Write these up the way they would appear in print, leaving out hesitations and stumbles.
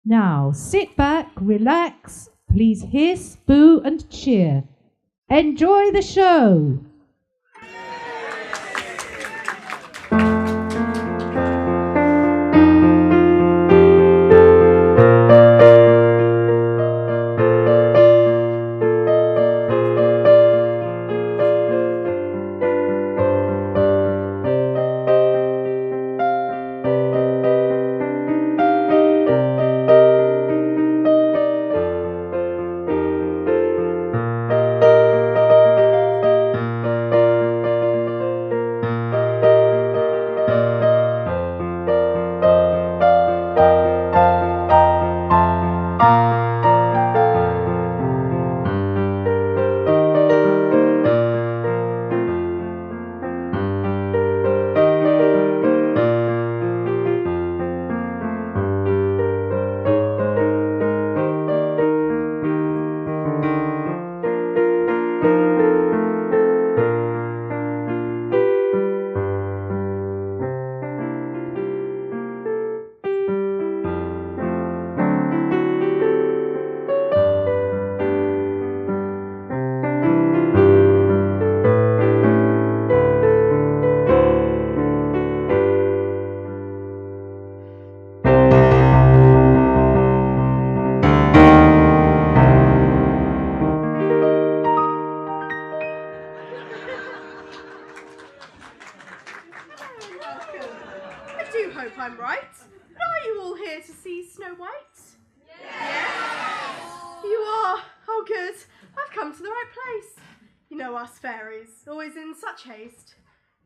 Now sit back, relax, please hiss, boo and cheer. Enjoy the show! I'm right. But are you all here to see Snow White? Yes. You are? Oh, good. I've come to the right place. You know us fairies, always in such haste.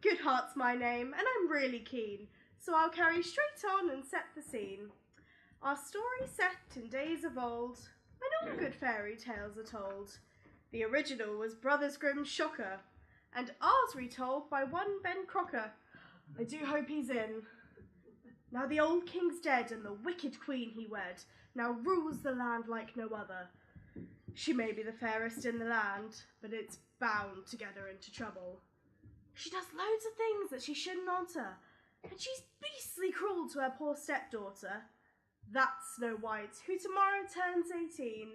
Goodheart's my name, and I'm really keen, so I'll carry straight on and set the scene. Our story set in days of old, when all good fairy tales are told. The original was Brothers Grimm's Shocker, and ours retold by one Ben Crocker. I do hope he's in. Now the old king's dead, and the wicked queen he wed now rules the land like no other. She may be the fairest in the land, but it's bound to get her into trouble. She does loads of things that she shouldn't answer, and she's beastly cruel to her poor stepdaughter. That's Snow White, who tomorrow turns 18.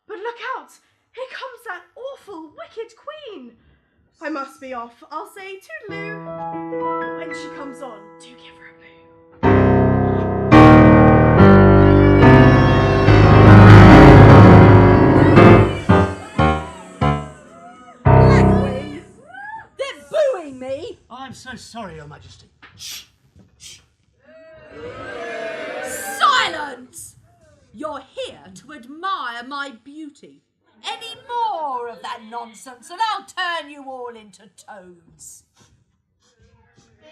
But look out! Here comes that awful, wicked queen! I must be off. I'll say toodaloo. When she comes on, do give her a boo. Blackwing! They're booing me! I'm so sorry, Your Majesty. Shh! Shh! Silence! You're here to admire my beauty. Any more of that nonsense and I'll turn you all into toads.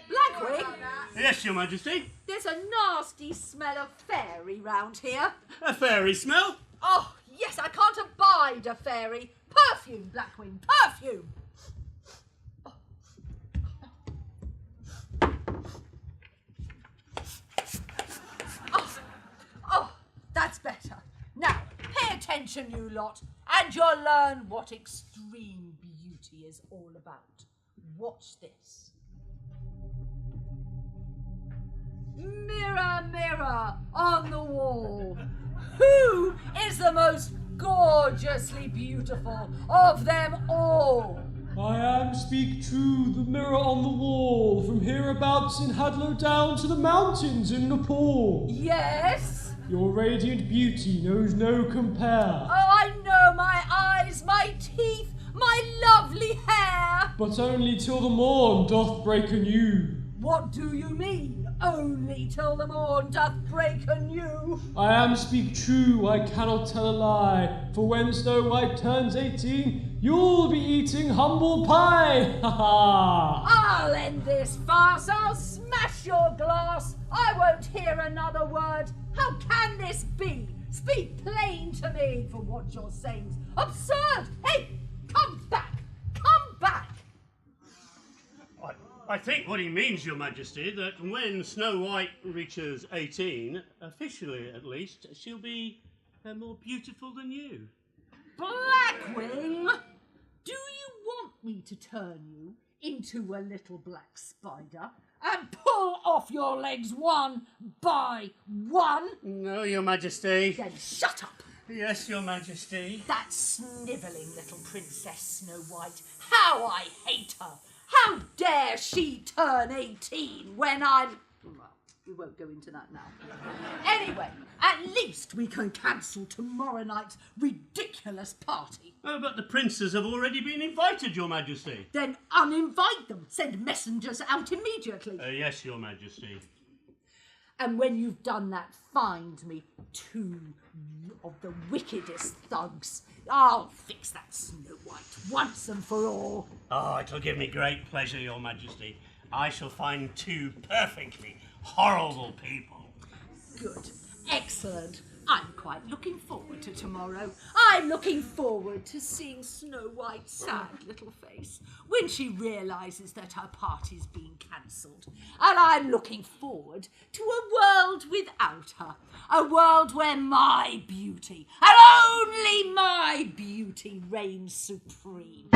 Blackwing, Yes, Your Majesty. there's a nasty smell of fairy round here. A fairy smell? Oh, yes, I can't abide a fairy. Perfume, Blackwing, perfume. Oh, that's better. Now, pay attention, you lot, and you'll learn what extreme beauty is all about. Watch this. Mirror, mirror on the wall, who is the most gorgeously beautiful of them all? I am Speak True, the mirror on the wall, from hereabouts in Hadlow down to the mountains in Nepal. Yes? Your radiant beauty knows no compare. Oh, I know my eyes, my teeth, my lovely hair. But only till the morn doth break anew. What do you mean? Only till the morn doth break anew. I am Speak True, I cannot tell a lie, for when Snow White turns 18, you'll be eating humble pie. Ha ha! I'll end this farce. I'll smash your glass. I won't hear another word. How can this be? Speak plain to me, for what you're saying's absurd. Hey, come back. Come back. I think what he means, Your Majesty, that when Snow White reaches 18, officially at least, she'll be more beautiful than you. Blackwing, do you want me to turn you into a little black spider and pull off your legs one by one? No, Your Majesty. Then shut up. Yes, Your Majesty. That snivelling little Princess Snow White. How I hate her. How dare she turn 18 when I'm... Well, we won't go into that now. Anyway, at least we can cancel tomorrow night's ridiculous party. Oh, but the princes have already been invited, Your Majesty. Then uninvite them. Send messengers out immediately. Yes, Your Majesty. And when you've done that, find me 2 of the wickedest thugs. I'll fix that Snow White once and for all. Oh, it'll give me great pleasure, Your Majesty. I shall find 2 perfectly horrible people. Good. Excellent. I'm quite looking forward to tomorrow. I'm looking forward to seeing Snow White's sad little face when she realises that her party's been cancelled. And I'm looking forward to a world without her. A world where my beauty, and only my beauty, reigns supreme.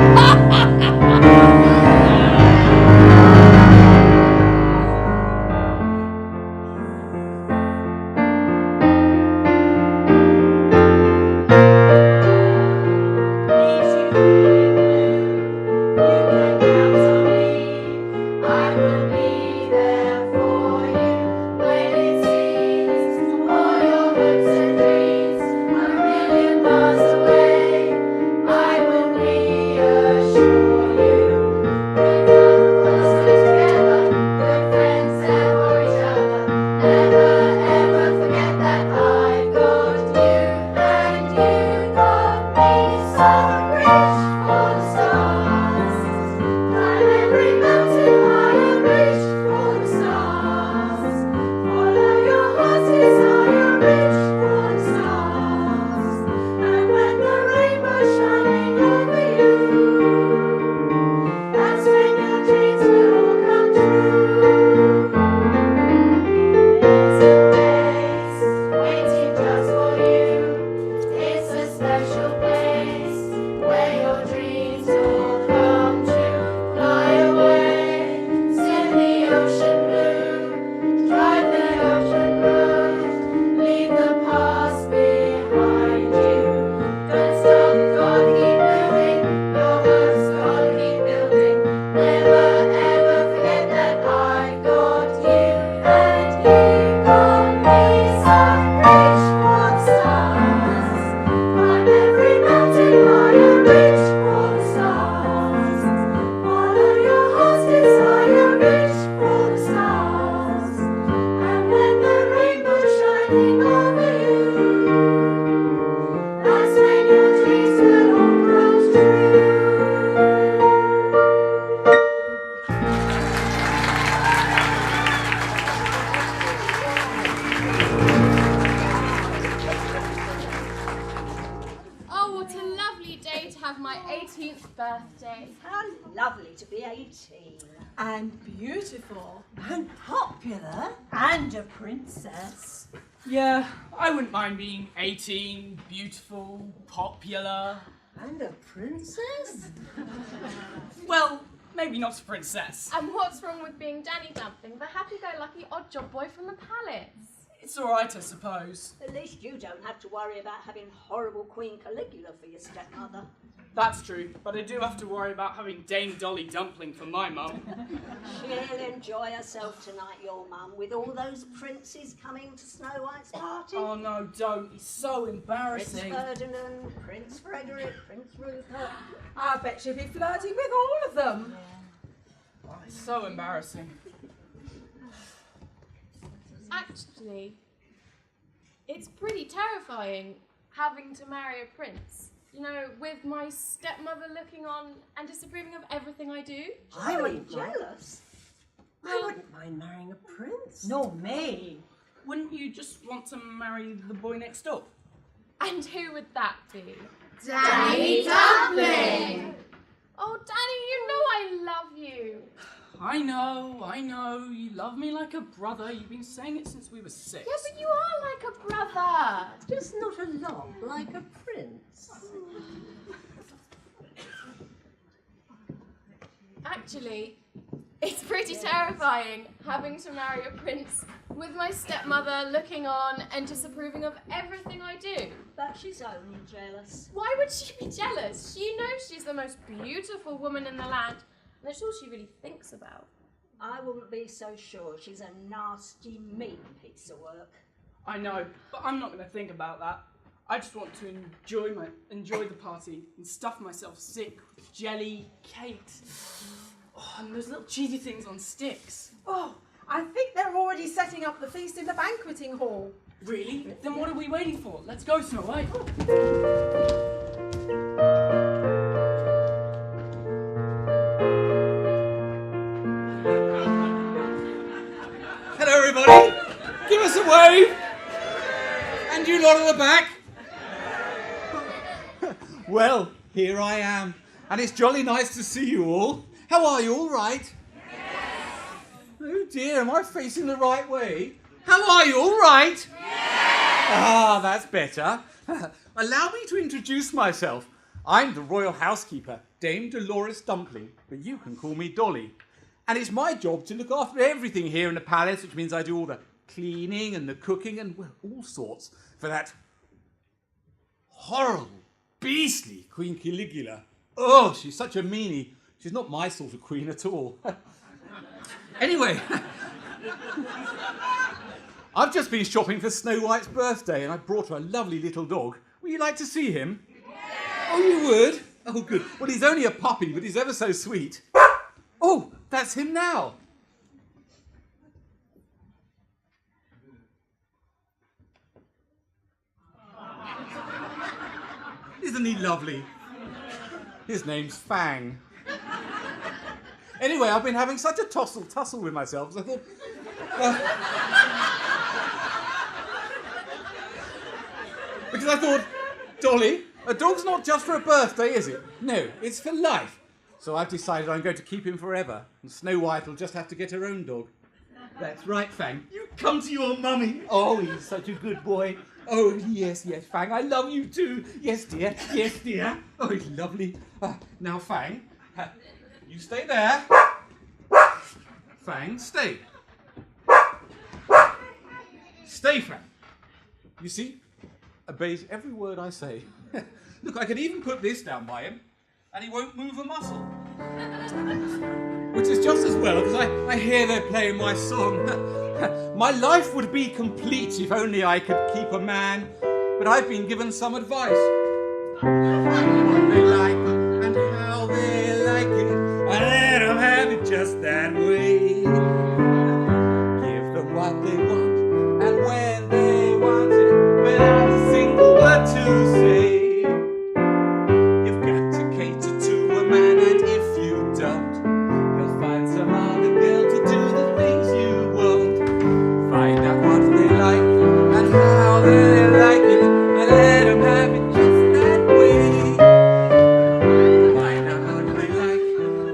my 18th birthday. How lovely to be 18. And beautiful. And popular. And a princess. Yeah, I wouldn't mind being 18, beautiful, popular. And a princess? Well, maybe not a princess. And what's wrong with being Danny Dumpling, the happy-go-lucky odd job boy from the palace? It's alright, I suppose. At least you don't have to worry about having horrible Queen Caligula for your stepmother. That's true, but I do have to worry about having Dame Dolly Dumpling for my mum. She'll enjoy herself tonight, your mum, with all those princes coming to Snow White's party. Oh no, don't. It's so embarrassing. Prince Ferdinand, Prince Frederick, Prince Rupert. I bet she'll be flirting with all of them. Oh, it's so embarrassing. Actually, it's pretty terrifying having to marry a prince. You know, with my stepmother looking on and disapproving of everything I do. I wouldn't jealous. I wouldn't mind marrying a prince. Nor me. Wouldn't you just want to marry the boy next door? And who would that be? Danny Dumpling! Oh, Danny, you know I love you. I know. You love me like a brother. You've been saying it since we were 6. Yeah, but you are like a brother. Just not a lot like a prince. Actually, it's pretty terrifying having to marry a prince with my stepmother looking on and disapproving of everything I do. But she's only jealous. Why would she be jealous? She knows she's the most beautiful woman in the land, and that's all she really thinks about. I wouldn't be so sure. She's a nasty, mean piece of work. I know, but I'm not going to think about that. I just want to enjoy the party and stuff myself sick with jelly, cakes, and those little cheesy things on sticks. Oh, I think they're already setting up the feast in the banqueting hall. Really? Then what are we waiting for? Let's go, Snow White. Hello, everybody. Give us a wave. And you lot at the back. Well, here I am. And it's jolly nice to see you all. How are you, all right? Yes. Oh dear, am I facing the right way? How are you, all right? Yes. Ah, that's better. Allow me to introduce myself. I'm the royal housekeeper, Dame Dolores Dumpling, but you can call me Dolly. And it's my job to look after everything here in the palace, which means I do all the cleaning and the cooking and, well, all sorts for that horrible, beastly Queen Caligula. Oh, she's such a meanie. She's not my sort of queen at all. Anyway, I've just been shopping for Snow White's birthday and I brought her a lovely little dog. Would you like to see him? Yeah. Oh, you would? Oh, good. Well, he's only a puppy, but he's ever so sweet. Oh, that's him now. Isn't he lovely? His name's Fang. Anyway, I've been having such a tussle with myself, so I thought... because I thought, Dolly, a dog's not just for a birthday, is it? No, it's for life. So I've decided I'm going to keep him forever, and Snow White will just have to get her own dog. That's right, Fang. You come to your mummy. Oh, he's such a good boy. Oh, yes, Fang, I love you too. Yes, dear. Oh, he's lovely. Now, Fang, you stay there. Fang, stay. Stay, Fang. You see, obeys every word I say. Look, I could even put this down by him, and he won't move a muscle. Which is just as well, because I hear they're playing my song. My life would be complete if only I could keep a man, but I've been given some advice. What they like and how they like it, I let them have it just that way. Give them what they want, and when they want it, without a single word to say. You've got to cater to a man, and if you don't, you'll find some other girl to do the things you want. Find out what they like and how they like it, and let them have it just that way. Find out what they like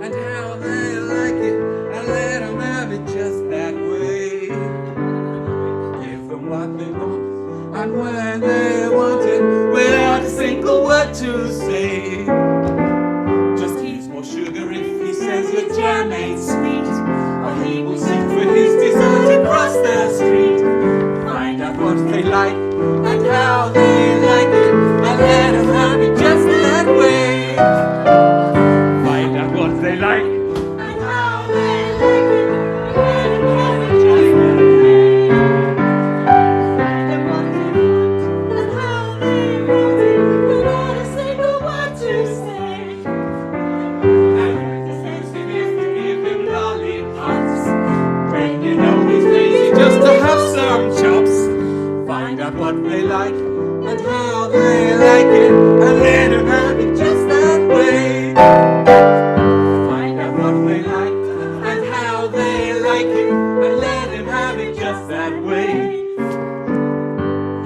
and how they like it, and let them have it just that way. Give them what they want, and when they want it, without a single word to say. Just eat more sugar if he says your jam ain't sweet, or he will sing for his dessert across the street. Find out what they like and how they like it, and let them have it just that way. Find out what they like and how they like it, and let them have it just that way. Find out what they want and how they want it, without a single word to say. And if you give him lollipops, when you know he's lazy just to have some chops. Find out what they like and how they like it, and let him have it just that way. Find out what they like and how they like it, and let him have it just that way.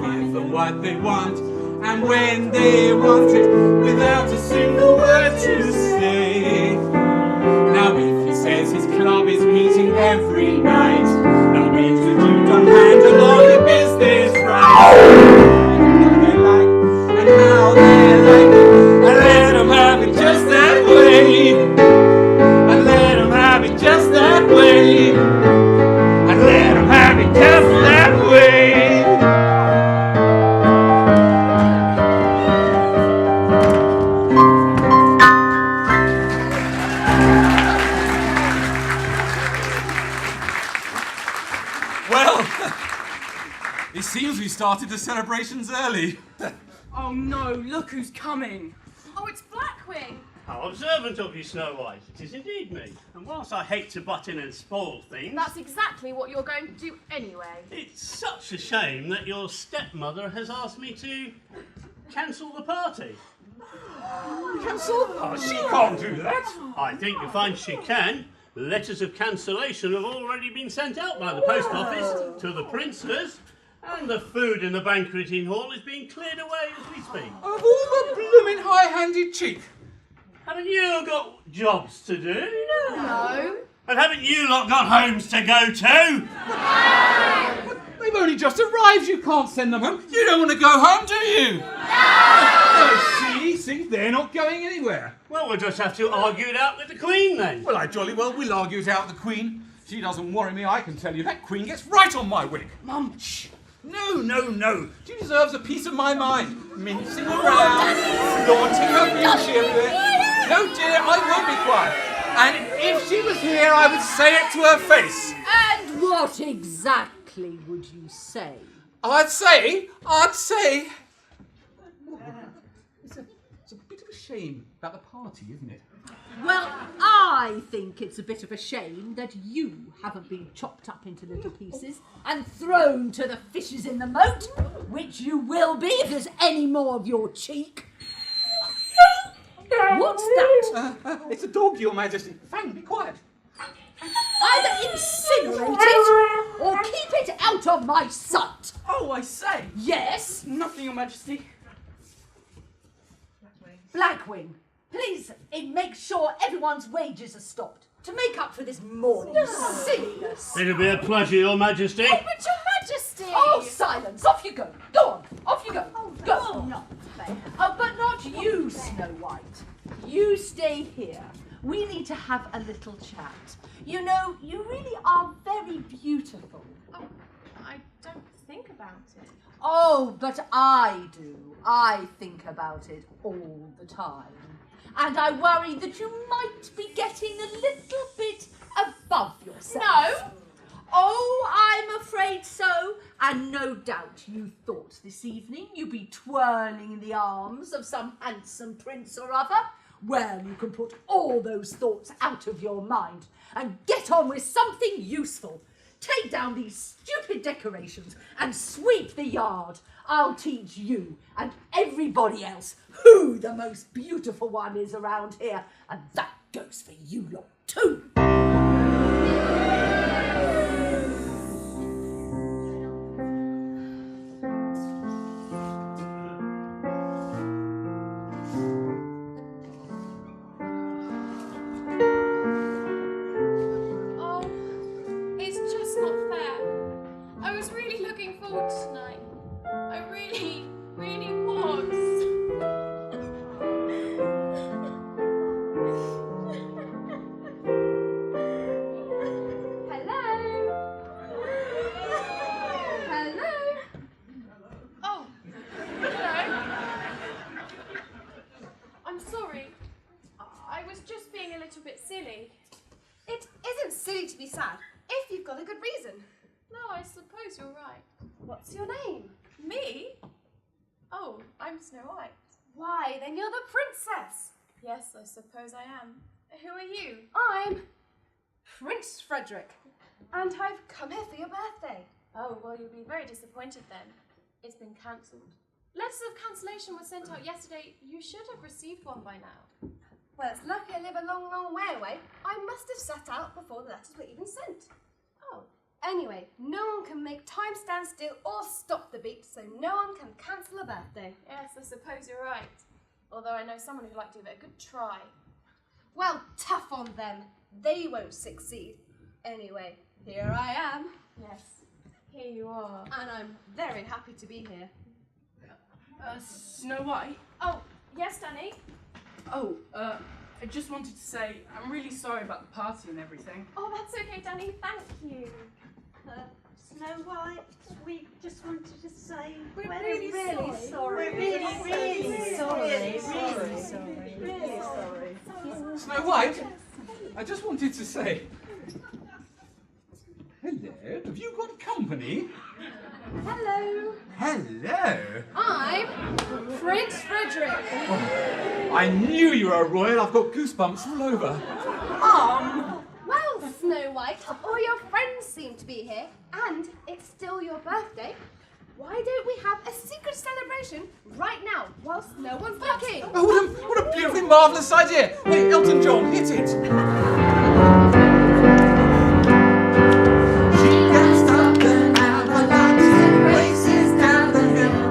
Give them what they want, and when they want it, without a single word to say. Now if he says his club is meeting every night, that means that you don't handle all your business right. What they like and how they like it, and let them have it just that way. And let them It seems we started the celebrations early. Oh no, look who's coming. Oh, it's Blackwing. How observant of you, Snow White. It is indeed me. And whilst I hate to butt in and spoil things... That's exactly what you're going to do anyway. It's such a shame that your stepmother has asked me to cancel the party. Cancel? Oh, she can't do that. I think you'll find she can. Letters of cancellation have already been sent out by the post office to the princes, and the food in the banqueting hall is being cleared away as we speak. Of all the bloomin' high-handed cheek. Haven't you got jobs to do? No. And haven't you lot got homes to go to? They've only just arrived. You can't send them home. You don't want to go home, do you? No! See, they're not going anywhere. Well, we'll just have to argue it out with the Queen then. Well, I jolly well will argue it out with the Queen. She doesn't worry me, I can tell you. That Queen gets right on my wig. Mum, shh. No. She deserves a piece of my mind. Mincing around, flaunting her beauty everywhere. No, dear, I will be quiet. And if she was here, I would say it to her face. And what exactly would you say? I'd say... It's a bit of a shame about the party, isn't it? Well, I think it's a bit of a shame that you haven't been chopped up into little pieces and thrown to the fishes in the moat, which you will be if there's any more of your cheek. What's that? It's a dog, Your Majesty. Fang, be quiet. Either incinerate it or keep it out of my sight. Oh, I say. Yes? Nothing, Your Majesty. Blackwing, please make sure everyone's wages are stopped to make up for this morning's silliness. It'll be a pleasure, Your Majesty. Oh, but Your Majesty! Oh, silence! Off you go. Go on. Off you go. Oh, go. Not fair. But not you, Snow White. You stay here. We need to have a little chat. You know, you really are very beautiful. Oh, I don't think about it. Oh, but I do. I think about it all the time. And I worry that you might be getting a little bit above yourself. No. Oh, I'm afraid so. And no doubt you thought this evening you'd be twirling in the arms of some handsome prince or other. Well, you can put all those thoughts out of your mind and get on with something useful. Take down these stupid decorations and sweep the yard. I'll teach you and everybody else who the most beautiful one is around here. And that goes for you lot too. What's your name? Me? Oh, I'm Snow White. Why, then you're the princess. Yes, I suppose I am. Who are you? I'm Prince Frederick, and I've come here for your birthday. Oh, well, you'll be very disappointed then. It's been cancelled. Letters of cancellation were sent out yesterday. You should have received one by now. Well, it's lucky I live a long, long way away. I must have set out before the letters were even sent. Oh. Anyway, no one can make time stand still or stop the beat, so no one can cancel a birthday. Yes, I suppose you're right. Although I know someone who'd like to give it a good try. Well, tough on them. They won't succeed. Anyway, here I am. Yes, here you are. And I'm very happy to be here. Snow White? Oh, yes, Danny? Oh, I just wanted to say I'm really sorry about the party and everything. Oh, that's okay, Danny. Thank you. Snow White, we just wanted to say we're really sorry. We're really sorry. Snow White, I just wanted to say, hello, have you got company? Hello. Hello. I'm Prince Frederick. I knew you were a royal. I've got goosebumps all over. Well, Snow White, all your friends seem to be here, and it's still your birthday. Why don't we have a secret celebration right now, whilst no one's looking? Oh, what a beautifully marvellous idea. Hey, Elton John, hit it. She can stop the avalanche and races down the hill.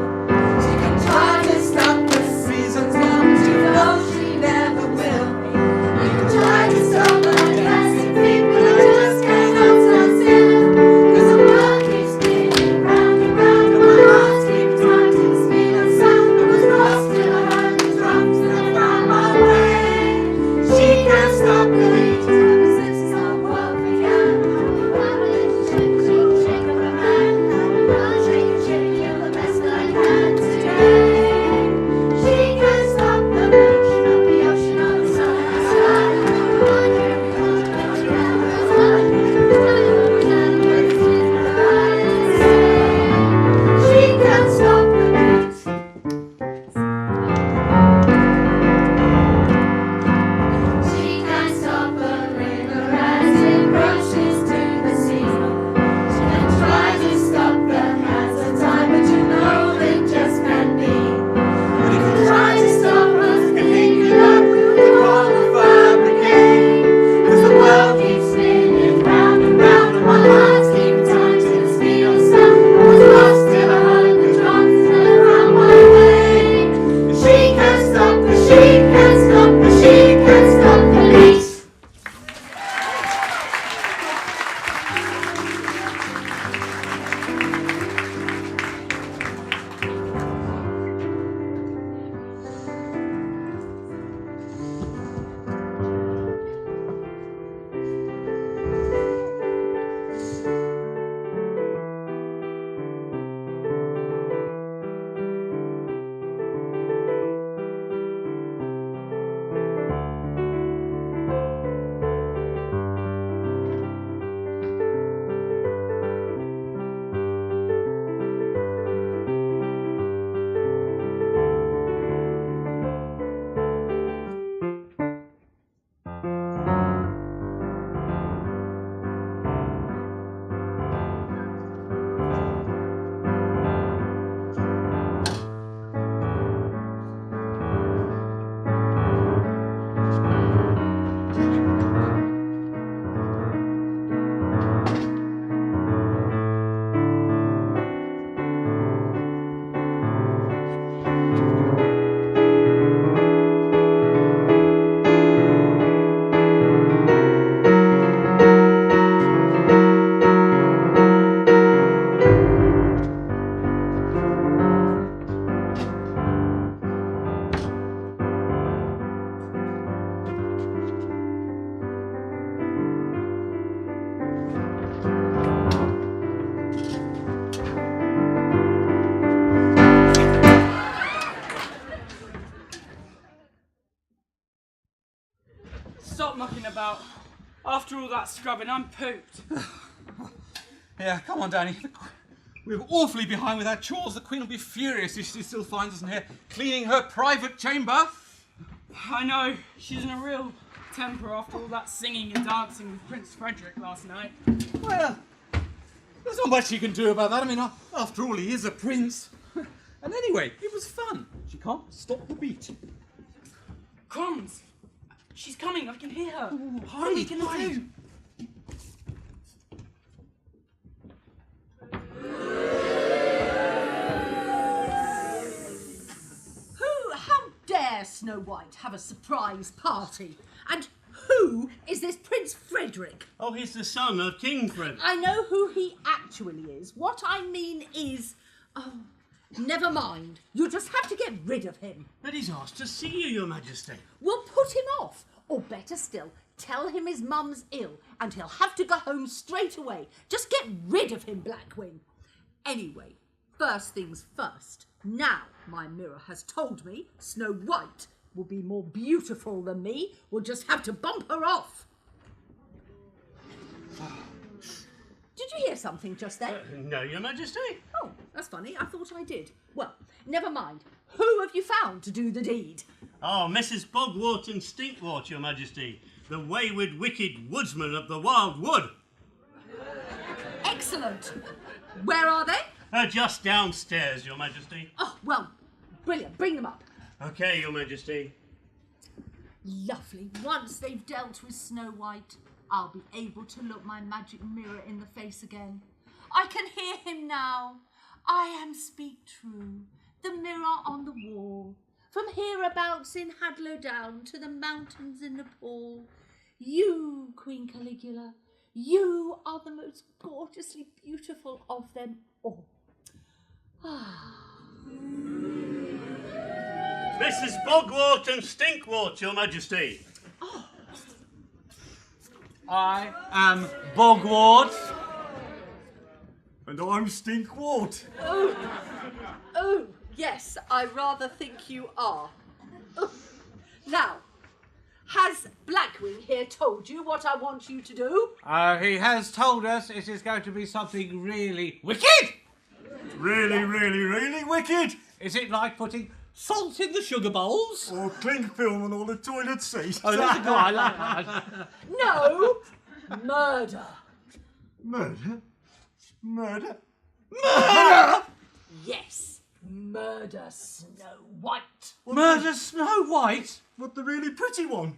She can try to stop the seasons, but you know she never will. You can try to stop the fantastic feet, but I just cannot stand still. 'Cause the world keeps spinning round and round, and my heart keeps time to the speed of sound. I was lost till I heard the drums and I found my way. She can't stop the beat. Ever since this whole world began, shake, shake, shake up a man. Shake, shake, you're the best I can today. She can't stop the motion of the ocean, of the sun and the sky. She can't stop the beat. She can't stop the river as it rushes to the sea. She can try to stop the hands of time, but you know they just can't be. But if you try to stop us, you think you know we'll call the fire brigade. 'Cause the world keeps spinning round and round, and my heart's keeping time to the speed of sound. I was lost till I heard the drums and I found my way. She can't stop the, she can't stop the, she can't stop the beat. Stop mucking about. After all that scrubbing, I'm pooped. Yeah, come on, Danny. We're awfully behind with our chores. The Queen will be furious if she still finds us in here cleaning her private chamber. I know. She's in a real temper after all that singing and dancing with Prince Frederick last night. Well, there's not much you can do about that. I mean, after all, he is a prince. And anyway, it was fun. She can't stop the beat. Crumbs! She's coming, I can hear her. What are we going to do? How dare Snow White have a surprise party? And who is this Prince Frederick? Oh, he's the son of King Frederick. I know who he actually is. What I mean is... Oh, never mind. You just have to get rid of him. But he's asked to see you, Your Majesty. Well, put him off. Or better still, tell him his mum's ill and he'll have to go home straight away. Just get rid of him, Blackwing. Anyway, first things first. Now my mirror has told me Snow White will be more beautiful than me. We'll just have to bump her off. Did you hear something just then? No, Your Majesty. Oh, that's funny. I thought I did. Well, never mind. Who have you found to do the deed? Oh, Mrs. Bogwort and Stinkwort, Your Majesty, the wayward, wicked woodsman of the Wild Wood. Excellent. Where are they? Just downstairs, Your Majesty. Oh, well, brilliant. Bring them up. Okay, Your Majesty. Lovely. Once they've dealt with Snow White, I'll be able to look my magic mirror in the face again. I can hear him now. I am Speak True, the mirror on the wall. From hereabouts in Hadlow Down to the mountains in Nepal. You, Queen Caligula, you are the most gorgeously beautiful of them all. Mrs. Bogwort and Stinkwort, Your Majesty. I am Bogwort. And I'm Stinkwort. Oh, yes, I rather think you are. Now, has Blackwing here told you what I want you to do? He has told us it is going to be something really wicked. Really, really, really wicked. Is it like putting salt in the sugar bowls? Or cling film on all the toilet seats. Oh, that's a good one. I like that. No, murder. Murder? Murder? Murder! Yes, murder Snow White. Murder Snow White? What, the really pretty one?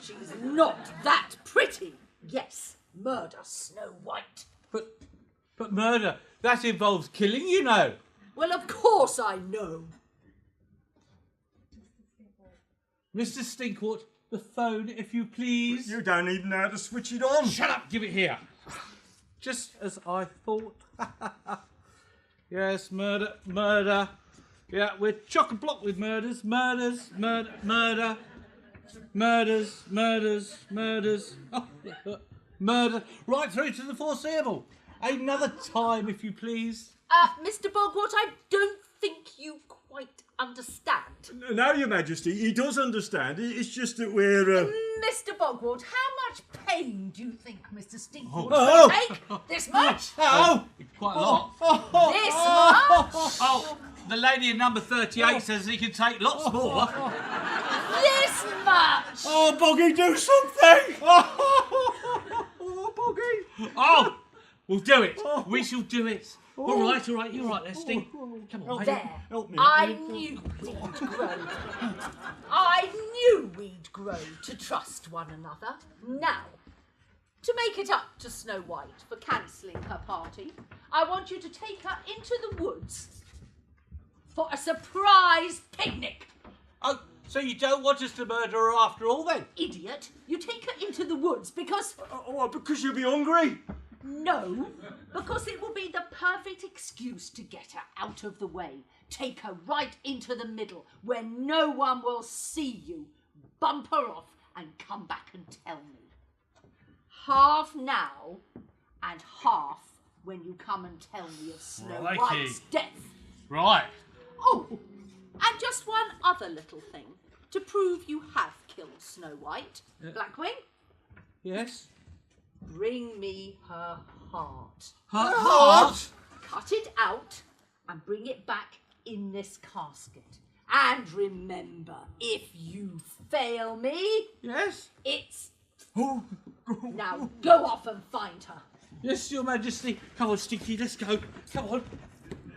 She's not that pretty. Yes, murder Snow White. But murder, that involves killing, you know. Well, of course I know. Mr. Stinkwort, the phone, if you please. You don't even know how to switch it on. Shut up, give it here. Just as I thought. Yes, murder. Yeah, we're chock-a-block with murders. Murders. Oh, murder. Right through to the foreseeable. Another time, if you please. Mr. Bogwort, I don't think you quite understand. No, Your Majesty, he does understand. It's just that we're... Mr. Bogwort, how much pain do you think Mr. Stinkwood Oh. will take? This much? Oh, quite a lot. This much? Oh, the lady in number 38 says he can take lots more. This much? Oh, Boggy, do something! Oh, Boggy! Oh, we'll do it. We shall do it. All right, you're right there, Stink. Come on, mate. There. Help me. I knew we'd grow. I knew we'd grow to trust one another. Now, to make it up to Snow White for cancelling her party, I want you to take her into the woods for a surprise picnic. Oh, so you don't want us to murder her after all, then? Idiot, you take her into the woods because... because you'll be hungry? No, because it will be the perfect excuse to get her out of the way. Take her right into the middle where no one will see you. Bump her off and come back and tell me. Half now and half when you come and tell me of Snow Crikey. White's death. Right. Oh, and just one other little thing to prove you have killed Snow White. Blackwing, Yes? bring me her heart. Her heart? Cut it out and bring it back in this casket. And remember, if you fail me, Yes? it's... Now go off and find her. Yes, Your Majesty. Come on, Stinky, let's go. Come on.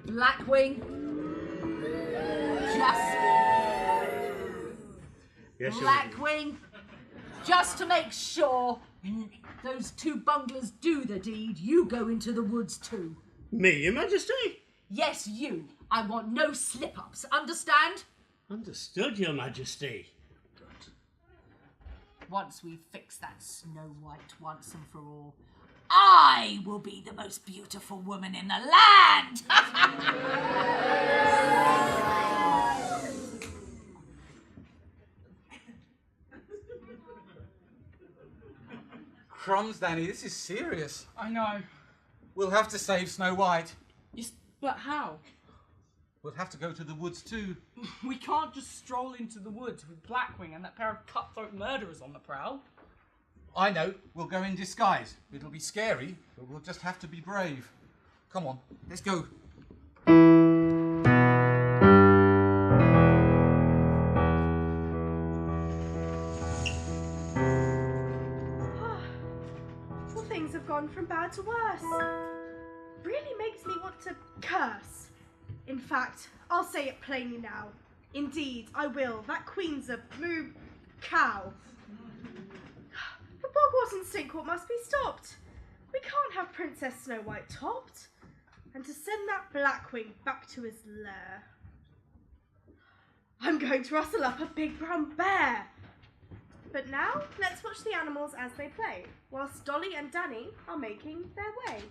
Blackwing, Yes, Your Blackwing, just to make sure those two bunglers do the deed, you go into the woods too. Me, Your Majesty? Yes, you. I want no slip-ups, understand? Understood, Your Majesty. Once we fix that Snow White once and for all, I will be the most beautiful woman in the land! Crumbs, Danny, this is serious. I know. We'll have to save Snow White. Yes, but how? We'll have to go to the woods too. We can't just stroll into the woods with Blackwing and that pair of cutthroat murderers on the prowl. I know, we'll go in disguise. It'll be scary, but we'll just have to be brave. Come on, let's go. from bad to worse. Really makes me want to curse. In fact, I'll say it plainly now. Indeed, I will. That queen's a blue cow. The Bogwart and Stinkcourt must be stopped. We can't have Princess Snow White topped. And to send that Blackwing back to his lair, I'm going to rustle up a big brown bear. But now, let's watch the animals as they play, whilst Dolly and Danny are making their way.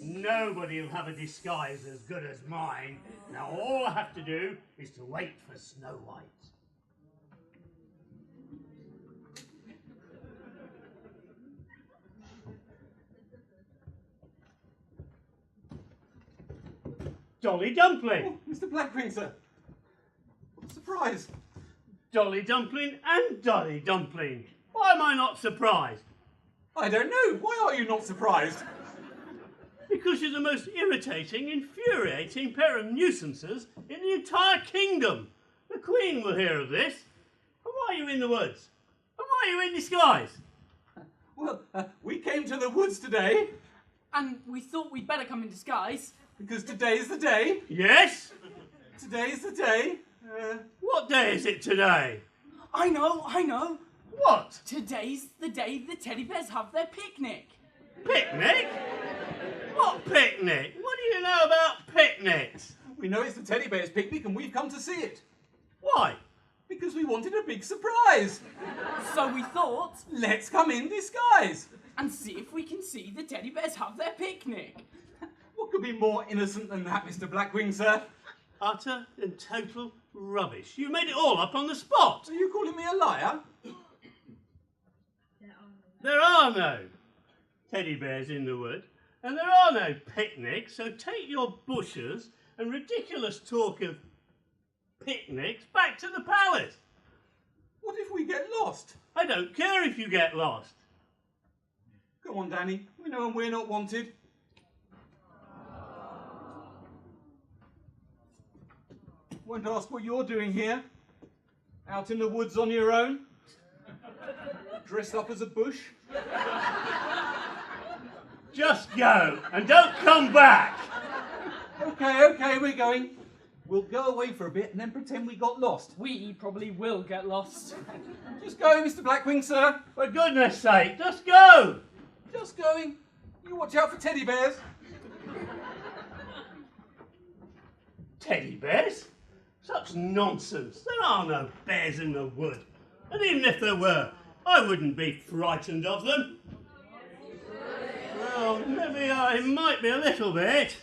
Nobody'll have a disguise as good as mine. Now all I have to do is to wait for Snow White. Dolly Dumpling! Oh, Mr. Blackwing, sir. What a surprise. Dolly Dumpling and Dolly Dumpling. Why am I not surprised? I don't know. Why are you not surprised? Because you're the most irritating, infuriating pair of nuisances in the entire kingdom. The Queen will hear of this. And why are you in the woods? And why are you in disguise? Well, we came to the woods today. And we thought we'd better come in disguise. Because today's the day. Yes? Today's the day. What day is it today? I know. What? Today's the day the teddy bears have their picnic. Picnic? What picnic? What do you know about picnics? We know it's the teddy bears' picnic and we've come to see it. Why? Because we wanted a big surprise. So we thought, let's come in disguise. And see if we can see the teddy bears have their picnic. What could be more innocent than that, Mr. Blackwing, sir? Utter and total rubbish. You made it all up on the spot. Are you calling me a liar? There are no teddy bears in the wood, and there are no picnics, so take your bushes and ridiculous talk of picnics back to the palace. What if we get lost? I don't care if you get lost. Go on, Danny. We know we're not wanted. Won't ask what you're doing here. Out in the woods on your own. Dressed up as a bush. Just go and don't come back. Okay, we're going. We'll go away for a bit and then pretend we got lost. We probably will get lost. Just going, Mr. Blackwing, sir. For goodness sake, just go. Just going. You watch out for teddy bears. Teddy bears? Such nonsense. There are no bears in the wood. And even if there were, I wouldn't be frightened of them. Well, maybe I might be a little bit.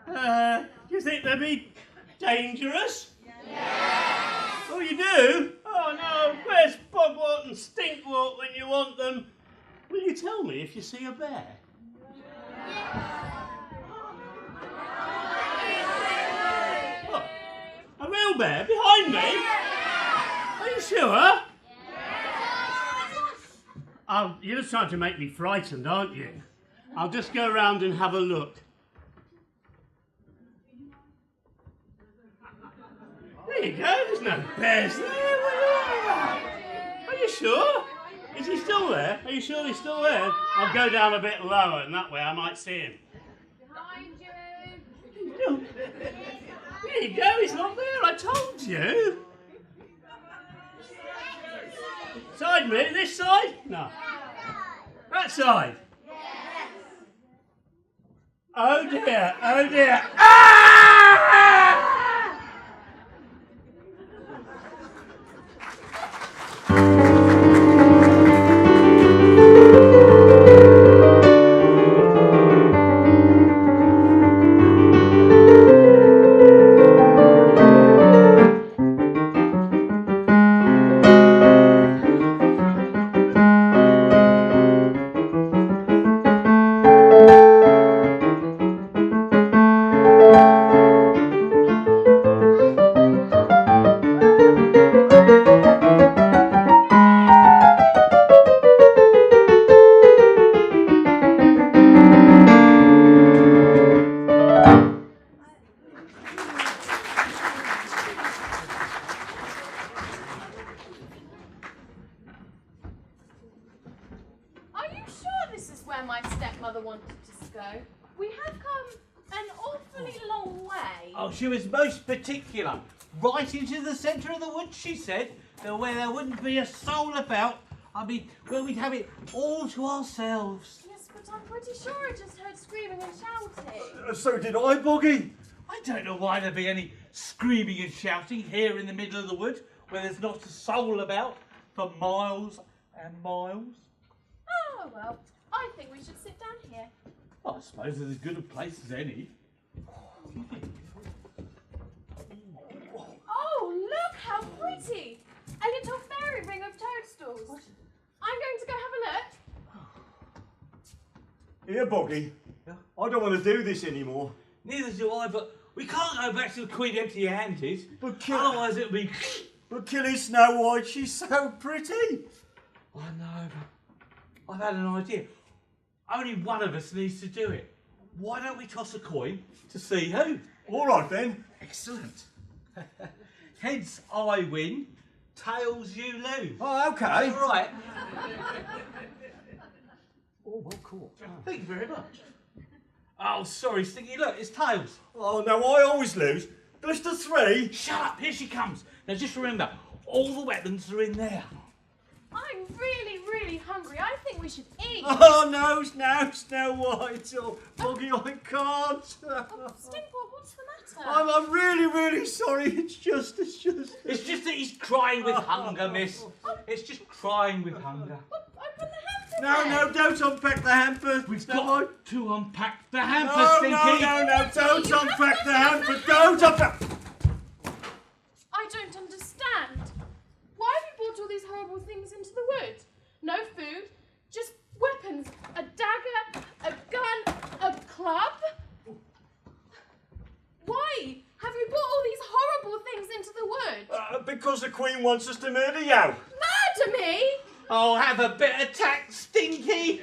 Do you think they'd be dangerous? Yes! Oh, you do? Oh no, where's Bogwort and Stinkwort when you want them? Will you tell me if you see a bear? What? A real bear behind me? Are you sure? Oh, you're just trying to make me frightened, aren't you? I'll just go round and have a look. There you go, there's no bears there. Are you sure? Is he still there? Are you sure he's still there? I'll go down a bit lower and that way I might see him. Behind you. There you go, he's not there, I told you. Side me, this side? No. That side? Yes. Oh dear, oh dear. Ah! She was most particular. Right into the centre of the woods, she said, where there wouldn't be a soul about. I mean, where we'd have it all to ourselves. Yes, but I'm pretty sure I just heard screaming and shouting. So did I, Boggy. I don't know why there'd be any screaming and shouting here in the middle of the wood, where there's not a soul about for miles and miles. Oh, well, I think we should sit down here. Well, I suppose it's as good a place as any. Oh, look how pretty! A little fairy ring of toadstools. What? I'm going to go have a look. Here, Boggy. Yeah? I don't want to do this anymore. Neither do I, but we can't go back to the Queen empty-handed. Otherwise it'll be... But killing Snow White, she's so pretty. I know, but I've had an idea. Only one of us needs to do it. Why don't we toss a coin to see who? All right, then. Excellent. Heads I win, tails you lose. Oh, okay. All right. Oh, well caught. Oh. Thank you very much. Oh, sorry, Stinky. Look, it's tails. Oh, no, I always lose. There's the 3. Shut up, here she comes. Now just remember, all the weapons are in there. I'm really, really hungry. I think we should eat. Oh, no, Snow White. Oh, Boggy, I can't. Stinkball, what's the matter? I'm really, really sorry. It's just... It's just that he's crying with hunger, miss. It's just crying with hunger. Open the hamper. No, don't unpack the hamper. We've got to unpack the hamper, Stinky. No, don't unpack the hamper. Don't unpack... I don't understand. Why have you brought all these horrible things into the wood? No food, just weapons. A dagger, a gun, a club. Why have you brought all these horrible things into the wood? Because the Queen wants us to murder you. Murder me? Oh, have a bit of tact, Stinky.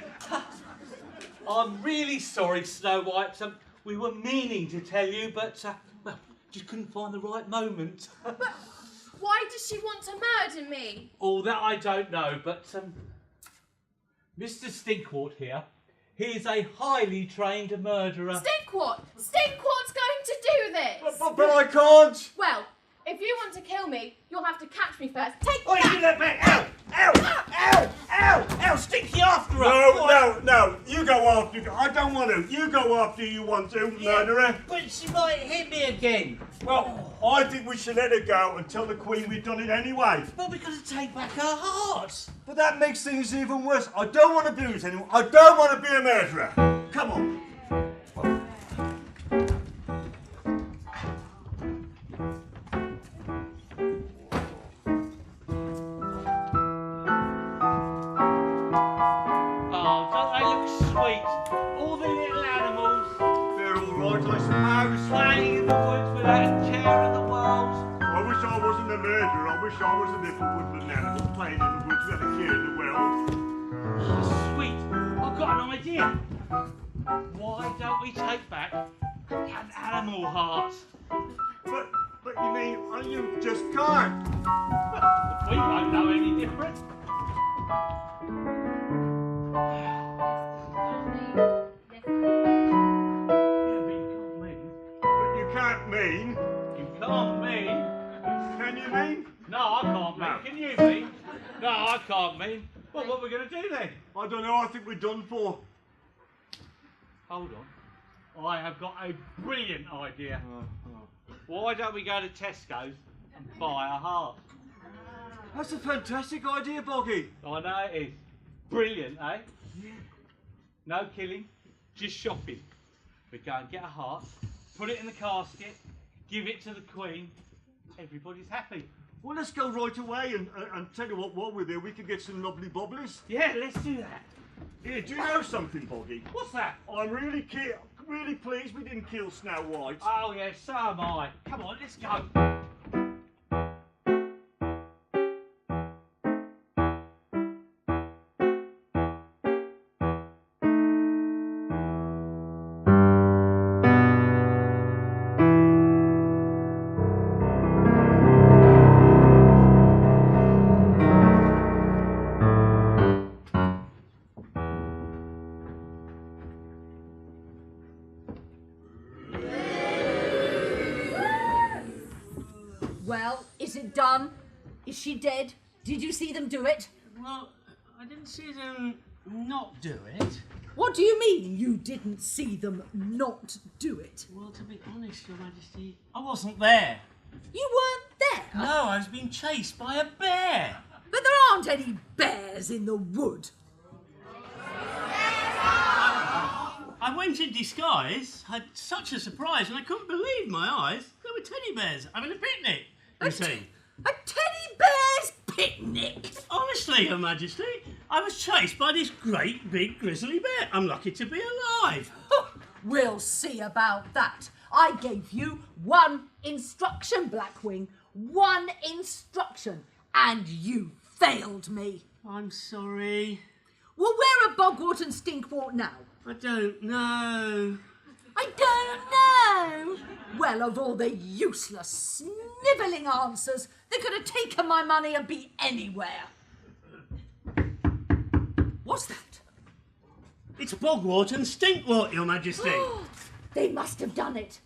I'm really sorry, Snow White. We were meaning to tell you, but well, just couldn't find the right moment. But why does she want to murder me? Oh, that I don't know, but Mr. Stinkwort here, he is a highly trained murderer. Stinkwort! Stinkwort's going to do this! But I can't! Well, If you want to kill me, you'll have to catch me first. Take Oh, you give that back! Ow! Ow! Ow! Ow! Ow! Stinky after her! No, you go after. I don't want to. You go after you want to, murderer. But she might hit me again. Well, I think we should let her go and tell the Queen we've done it anyway. But we've got to take back her heart. But that makes things even worse. I don't want to do this anymore. I don't want to be a murderer. Come on. I was a little woodland animal playing in the woods with a care in the world. Oh, sweet. I've got an idea. Why don't we take back an animal heart? But you mean, you just can't. But we won't know any different. But you can't mean. You can't mean. Can you mean? No, I can't mean. Can you mean? No, I can't mean. Well, what are we going to do then? I don't know. I think we're done for. Hold on. I have got a brilliant idea. Why don't we go to Tesco's and buy a heart? That's a fantastic idea, Boggy. I know it is. Brilliant, eh? No killing, just shopping. We go and get a heart, put it in the casket, give it to the Queen. Everybody's happy. Well, let's go right away and tell you what, while we're there, we can get some lovely bobblies. Yeah, let's do that. Here, do you know something, Boggy? What's that? I'm really pleased we didn't kill Snow White. Oh, yeah, so am I. Come on, let's go. Well, is it done? Is she dead? Did you see them do it? Well, I didn't see them not do it. What do you mean you didn't see them not do it? Well, to be honest, Your Majesty, I wasn't there. You weren't there? No, I was being chased by a bear. But there aren't any bears in the wood. I went in disguise, had such a surprise, and I couldn't believe my eyes. There were teddy bears having a picnic, you see. A teddy bear's picnic? Honestly, Your Majesty, I was chased by this great big grizzly bear. I'm lucky to be alive. We'll see about that. I gave you one instruction, Blackwing. One instruction. And you failed me. I'm sorry. Well, where are Bogwort and Stinkwort now? I don't know. I don't know. Well, of all the useless, snivelling answers, they could have taken my money and be anywhere. What's that? It's Bogwort and Stinkwort, Your Majesty. They must have done it.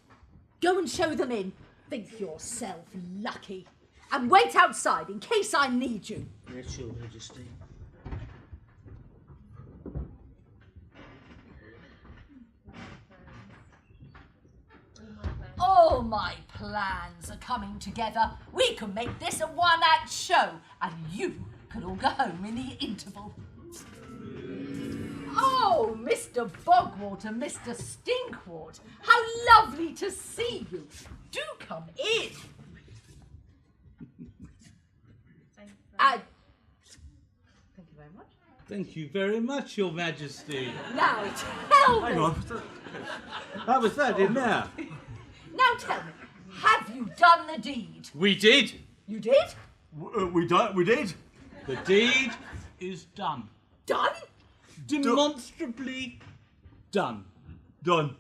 Go and show them in. Think yourself lucky. And wait outside in case I need you. Yes, Your Majesty. All my plans are coming together. We can make this a one-act show, and you can all go home in the interval. Oh, Mr. Bogwort and Mr. Stinkwort, how lovely to see you. Do come in. And thank you very much. Thank you very much, Your Majesty. Now tell me. Hang on. That was that, didn't it? Now tell me, have you done the deed? We did. You did? We did. The deed is done. Done? Demonstrably done. Done.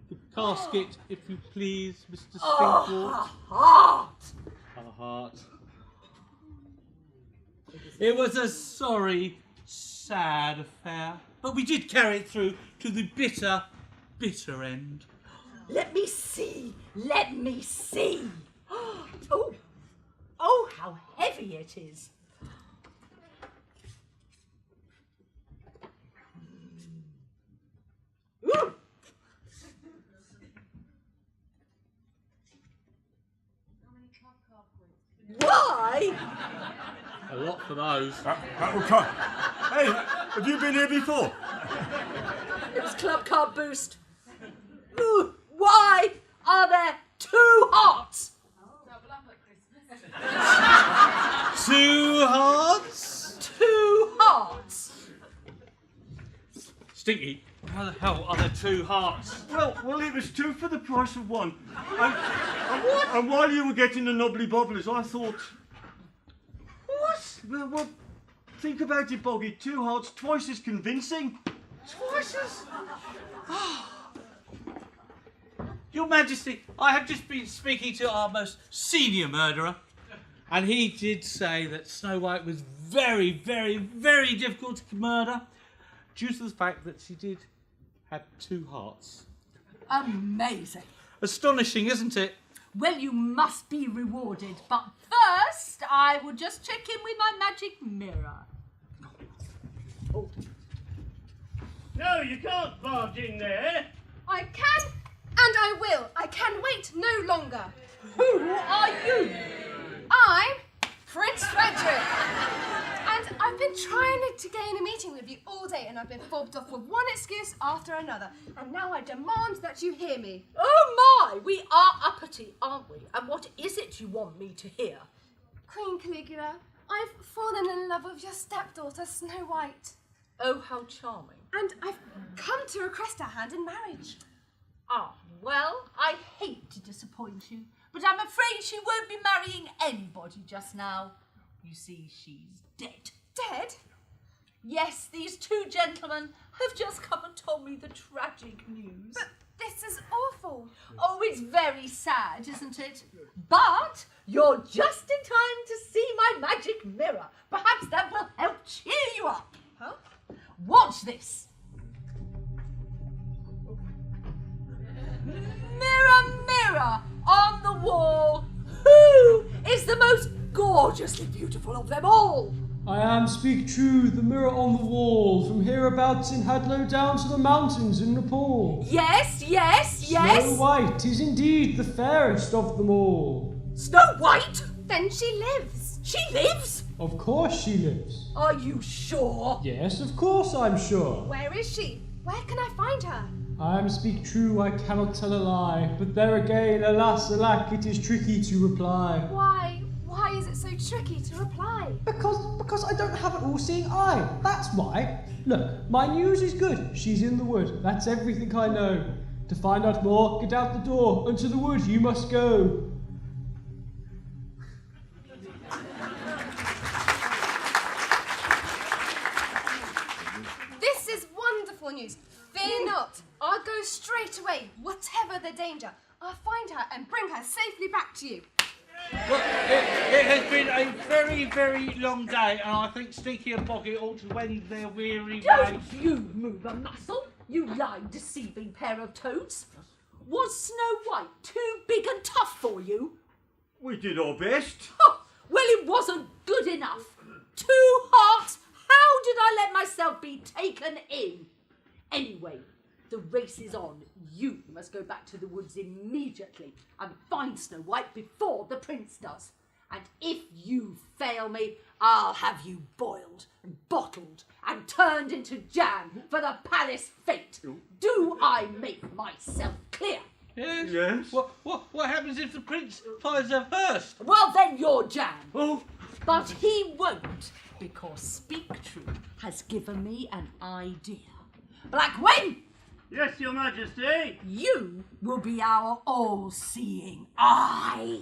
The casket, if you please, Mr. Oh, Stinkwort. a heart. A heart. It was a sorry, sad affair, but we did carry it through to the bitter, bitter end. Let me see. Let me see. Oh, heavy it is. Ooh. Why? A lot for those. Hey, have you been here before? It was Club Card Boost. Ooh, why are there 2 hearts? 2 hearts? 2 hearts? Stinky, how the hell are there 2 hearts? Well, it was 2 for the price of 1. And while you were getting the knobbly bobblers, I thought, what? Well, think about it, Boggy. 2 hearts, twice as convincing. Twice as... Your Majesty, I have just been speaking to our most senior murderer, and he did say that Snow White was very, very, very difficult to murder due to the fact that she did have 2 hearts. Amazing. Astonishing, isn't it? Well, you must be rewarded, but first I will just check in with my magic mirror. Oh. No, you can't barge in there. I can, and I will. I can wait no longer. Who are you? I'm Prince Frederick. And I've been trying to gain a meeting with you all day, and I've been fobbed off with one excuse after another. And now I demand that you hear me. Oh my, we are uppity, aren't we? And what is it you want me to hear? Queen Caligula, I've fallen in love with your stepdaughter, Snow White. Oh, how charming. And I've come to request her hand in marriage. Ah, well, I hate to disappoint you, but I'm afraid she won't be marrying anybody just now. You see, she's dead. Dead? Yes, these 2 gentlemen have just come and told me the tragic news. But this is awful. Oh, it's very sad, isn't it? But you're just in time to see my magic mirror. Perhaps that will help cheer you up. Huh? Watch this. Mirror, mirror on the wall, who is the most gorgeously beautiful of them all? I am, speak true, the mirror on the wall, from hereabouts in Hadlow down to the mountains in Nepal. Yes, yes, yes. Snow White is indeed the fairest of them all. Snow White? Then she lives. She lives? Of course she lives. Are you sure? Yes, of course I'm sure. Where is she? Where can I find her? I am, speak true, I cannot tell a lie, but there again, alas, alack, it is tricky to reply. Why? Why is it so tricky to reply? Because I don't have an all-seeing eye, that's why. Look, my news is good, she's in the wood, that's everything I know. To find out more, get out the door, and to the wood you must go. This is wonderful news. Fear not. I'll go straight away, whatever the danger. I'll find her and bring her safely back to you. Well, it has been a very, very long day, and I think Stinky and Boggy ought to wend their weary way. Don't you move a muscle, you lying, deceiving pair of toads. Was Snow White too big and tough for you? We did our best. Oh, well, it wasn't good enough. 2 hearts? How did I let myself be taken in? Anyway, the race is on. You must go back to the woods immediately and find Snow White before the prince does. And if you fail me, I'll have you boiled and bottled and turned into jam for the palace fete. Do I make myself clear? Yes. Yes. What happens if the prince finds her first? Well, then you're jam. Oh. But he won't, because Speak True has given me an idea. Blackwing! Yes, Your Majesty. You will be our all-seeing eye.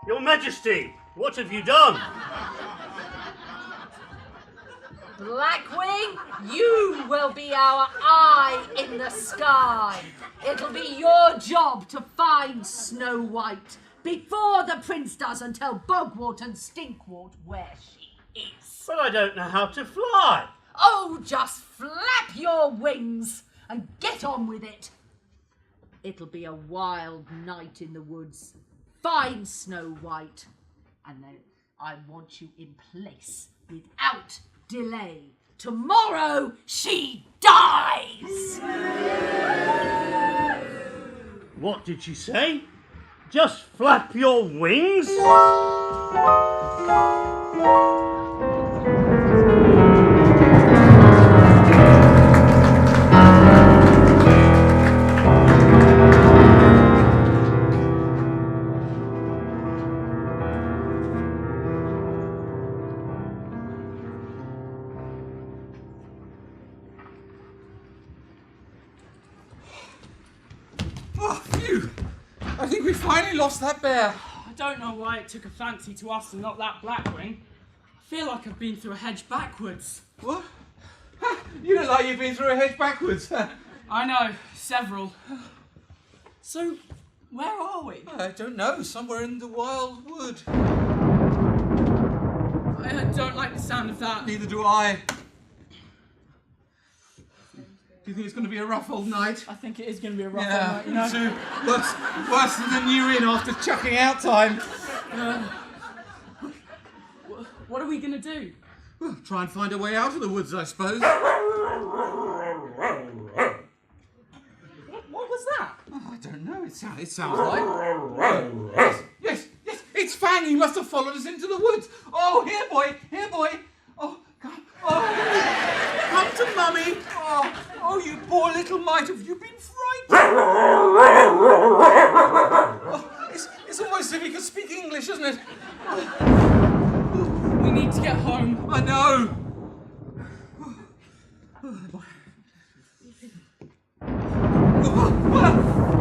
Your Majesty, what have you done? Blackwing, you will be our eye in the sky. It'll be your job to find Snow White before the prince does, and tell Bogwort and Stinkwort where she is. But I don't know how to fly. Oh, just flap your wings and get on with it. It'll be a wild night in the woods. Find Snow White, and then I want you in place without delay. Tomorrow she dies! What did she say? Just flap your wings? Oh, phew! I think we finally lost that bear. I don't know why it took a fancy to us and not that Blackwing. I feel like I've been through a hedge backwards. What? You look like you've been through a hedge backwards. I know, several. So, where are we? I don't know, somewhere in the wild wood. I don't like the sound of that. Neither do I. Do you think it's going to be a rough old night? I think it is going to be a rough old night, you know. Worse than the new in after chucking out time. What are we going to do? Well, try and find a way out of the woods, I suppose. What was that? Oh, I don't know. It sounds like... Yes, it's Fang. He must have followed us into the woods. Oh, here, boy. Oh, come. Oh, come to Mummy. Oh, you poor little mite. Have you been frightened? Oh, it's almost as if he could speak English, isn't it? We need to get home. I know.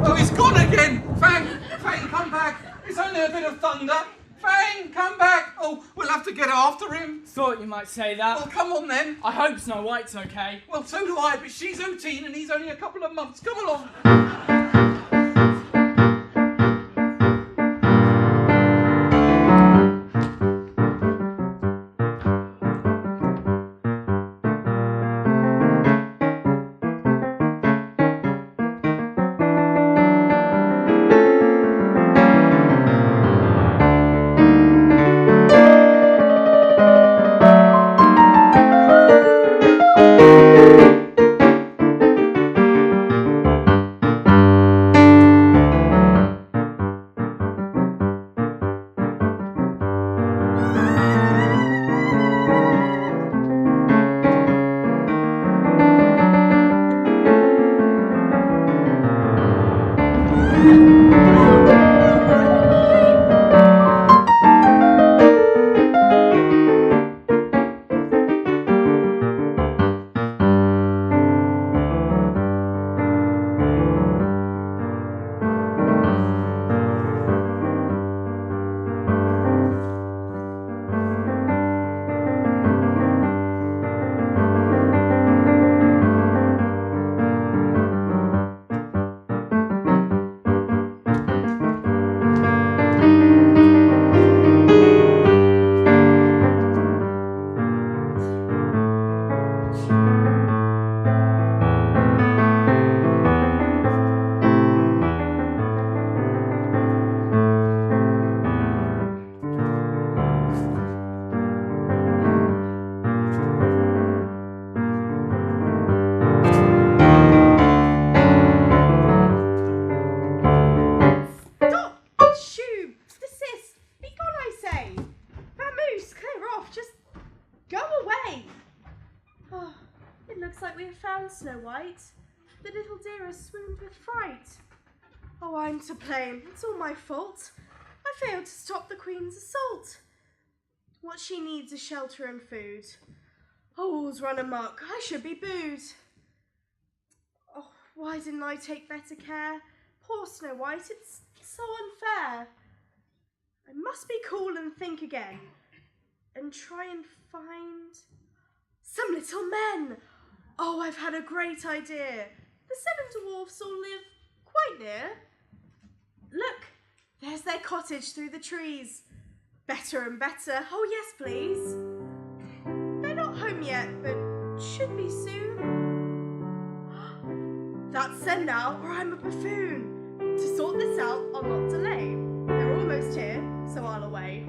Oh, he's gone again. Fang, come back. It's only a bit of thunder. Fang, come back. Oh, we'll have to get after him. Thought you might say that. Well, come on then. I hope Snow White's okay. Well, so do I, but she's 18 and he's only a couple of months. Come along. Snow White. The little dear has swooned with fright. Oh, I'm to blame. It's all my fault. I failed to stop the Queen's assault. What she needs is shelter and food. Oh, all's run amok. I should be booed. Oh, why didn't I take better care? Poor Snow White, it's so unfair. I must be cool and think again, and try and find some little men. Oh, I've had a great idea. The 7 dwarfs all live quite near. Look, there's their cottage through the trees. Better and better. Oh, yes, please. They're not home yet, but should be soon. That's them now, or I'm a buffoon. sort this out, I'll not delay. They're almost here, so I'll away.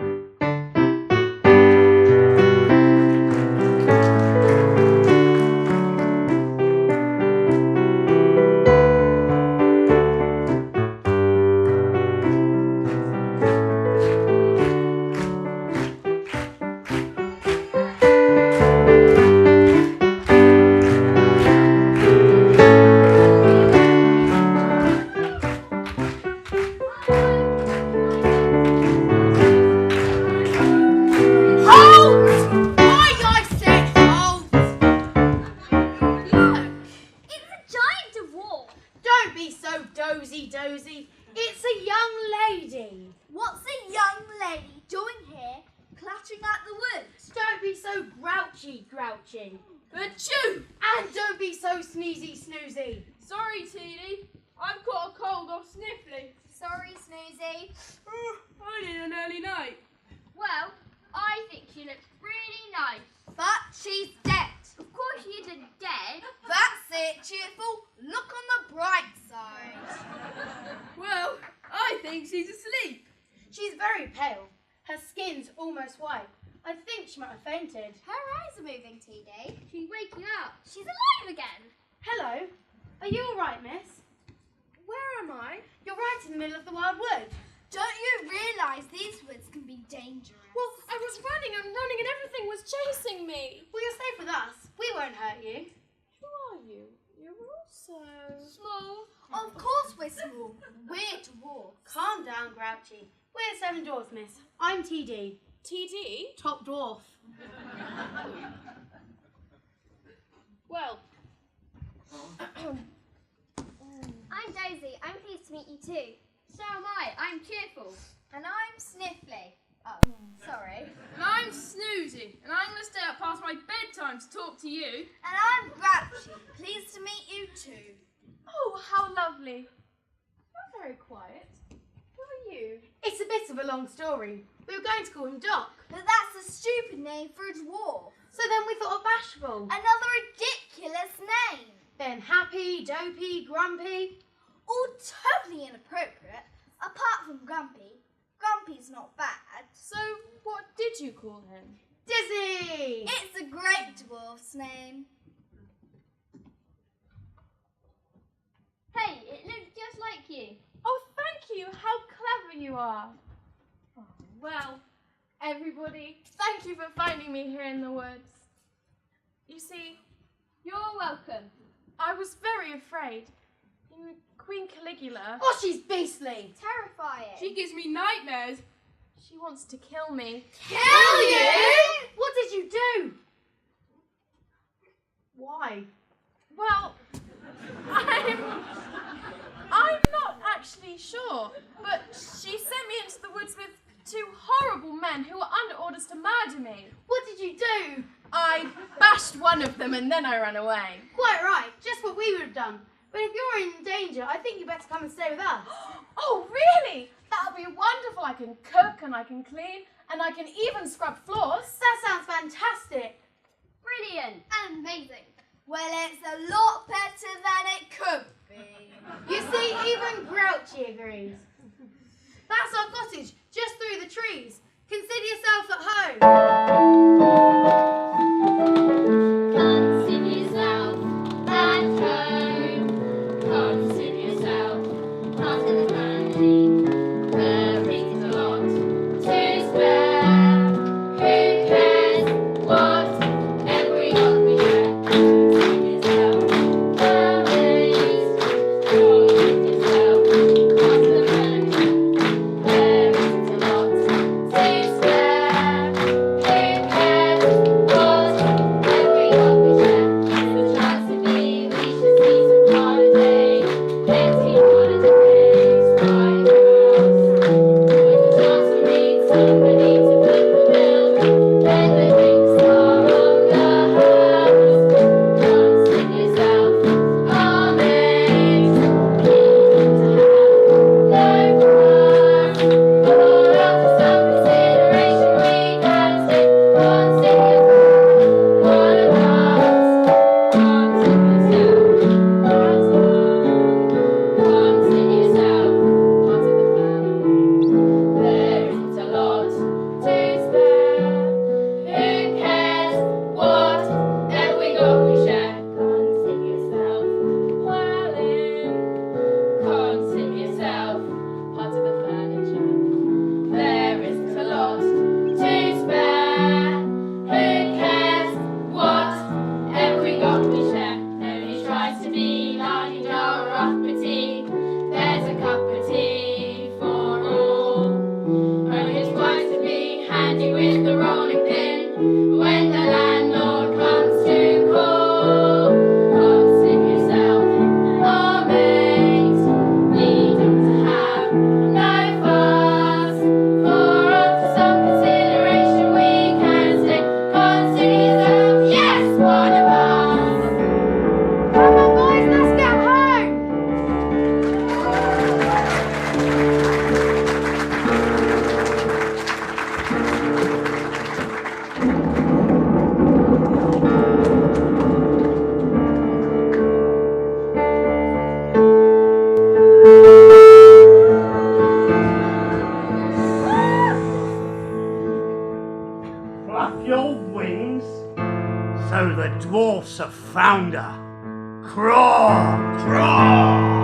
Dozy. It's a young lady. What's a young lady doing here, clattering at the woods? Don't be so grouchy. Achoo! And don't be so snoozy. Sorry, Teeny. I've got a cold or sniffly. Sorry, Snoozy. I need an early night. Well, I think she looks really nice. But she's dead. Of course she isn't dead. That's it, Cheerful. Look on the bright side. Well, I think she's asleep. She's very pale. Her skin's almost white. I think she might have fainted. Her eyes are moving, TD. She's waking up. She's alive again. Hello. Are you all right, miss? Where am I? You're right in the middle of the wild wood. Don't you realise these woods can be dangerous? Well, I was running and everything was chasing me. Well, you're safe with us. We won't hurt you. Who are you? You're all so small. Of course we're small. We're dwarfs. Calm down, Grouchy. We're 7 dwarfs, miss. I'm TD. TD? Top dwarf. Well. I'm Daisy. I'm pleased to meet you too. So am I. I'm Cheerful. And I'm Sniffly. Oh, sorry. And I'm Snoozy, and I'm going to stay up past my bedtime to talk to you. And I'm Grouchy. Pleased to meet you too. Oh, how lovely. You're very quiet. Who are you? It's a bit of a long story. We were going to call him Doc. But that's a stupid name for a dwarf. So then we thought of Bashful. Another ridiculous name. Then Happy, Dopey, Grumpy. All totally inappropriate. Apart from Grumpy. Grumpy's not bad. So, what did you call him? Dizzy! It's a great dwarf's name. Hey, it looks just like you. Oh, thank you. How clever you are. Oh, well, everybody, thank you for finding me here in the woods. You see, You're welcome. I was very afraid. Queen Caligula. Oh, she's beastly. Terrifying. She gives me nightmares. She wants to kill me. Kill you? What did you do? Why? Well, I'm not actually sure, but she sent me into the woods with 2 horrible men who were under orders to murder me. What did you do? I bashed one of them and then I ran away. Quite right. Just what we would have done. But if you're in danger, I think you better come and stay with us. Oh, really? That'll be wonderful. I can cook and I can clean and I can even scrub floors. That sounds fantastic. Brilliant. Amazing. Well, it's a lot better than it could be. You see, even Grouchy agrees. That's our cottage, just through the trees. Consider yourself at home. Consider yourself at home. Consider yourself part of the family. There is a lot to spare. Who cares what everyone we share? Consider yourself amazed. Consider yourself part of the family. There is a lot to spare. Who cares what everyone we share? It's a chance to be. We should see some holiday. Plenty holidays. Bye bye. dwarfs have found her. Crawl, crawl.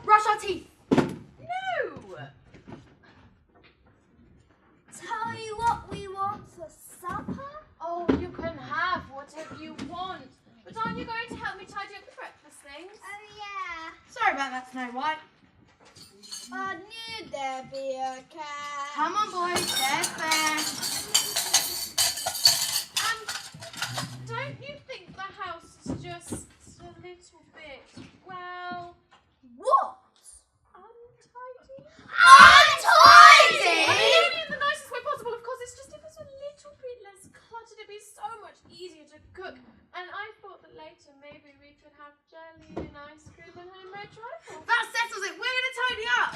Brush our teeth. No! Tell you what we want for supper? Oh, you can have whatever you want. But aren't you going to help me tidy up the breakfast things? Oh, yeah. Sorry about that, Snow White. I knew there'd be a cat. Come on, boys, there's fair. Don't you think the house is just a little bit, well... What? Untidy? Untidy? Only in the nicest way possible, of course. It's just if it's a little bit less cluttered, it'd be so much easier to cook. And I thought that later maybe we could have jelly and ice cream and homemade trifles. That settles it. We're going to tidy up.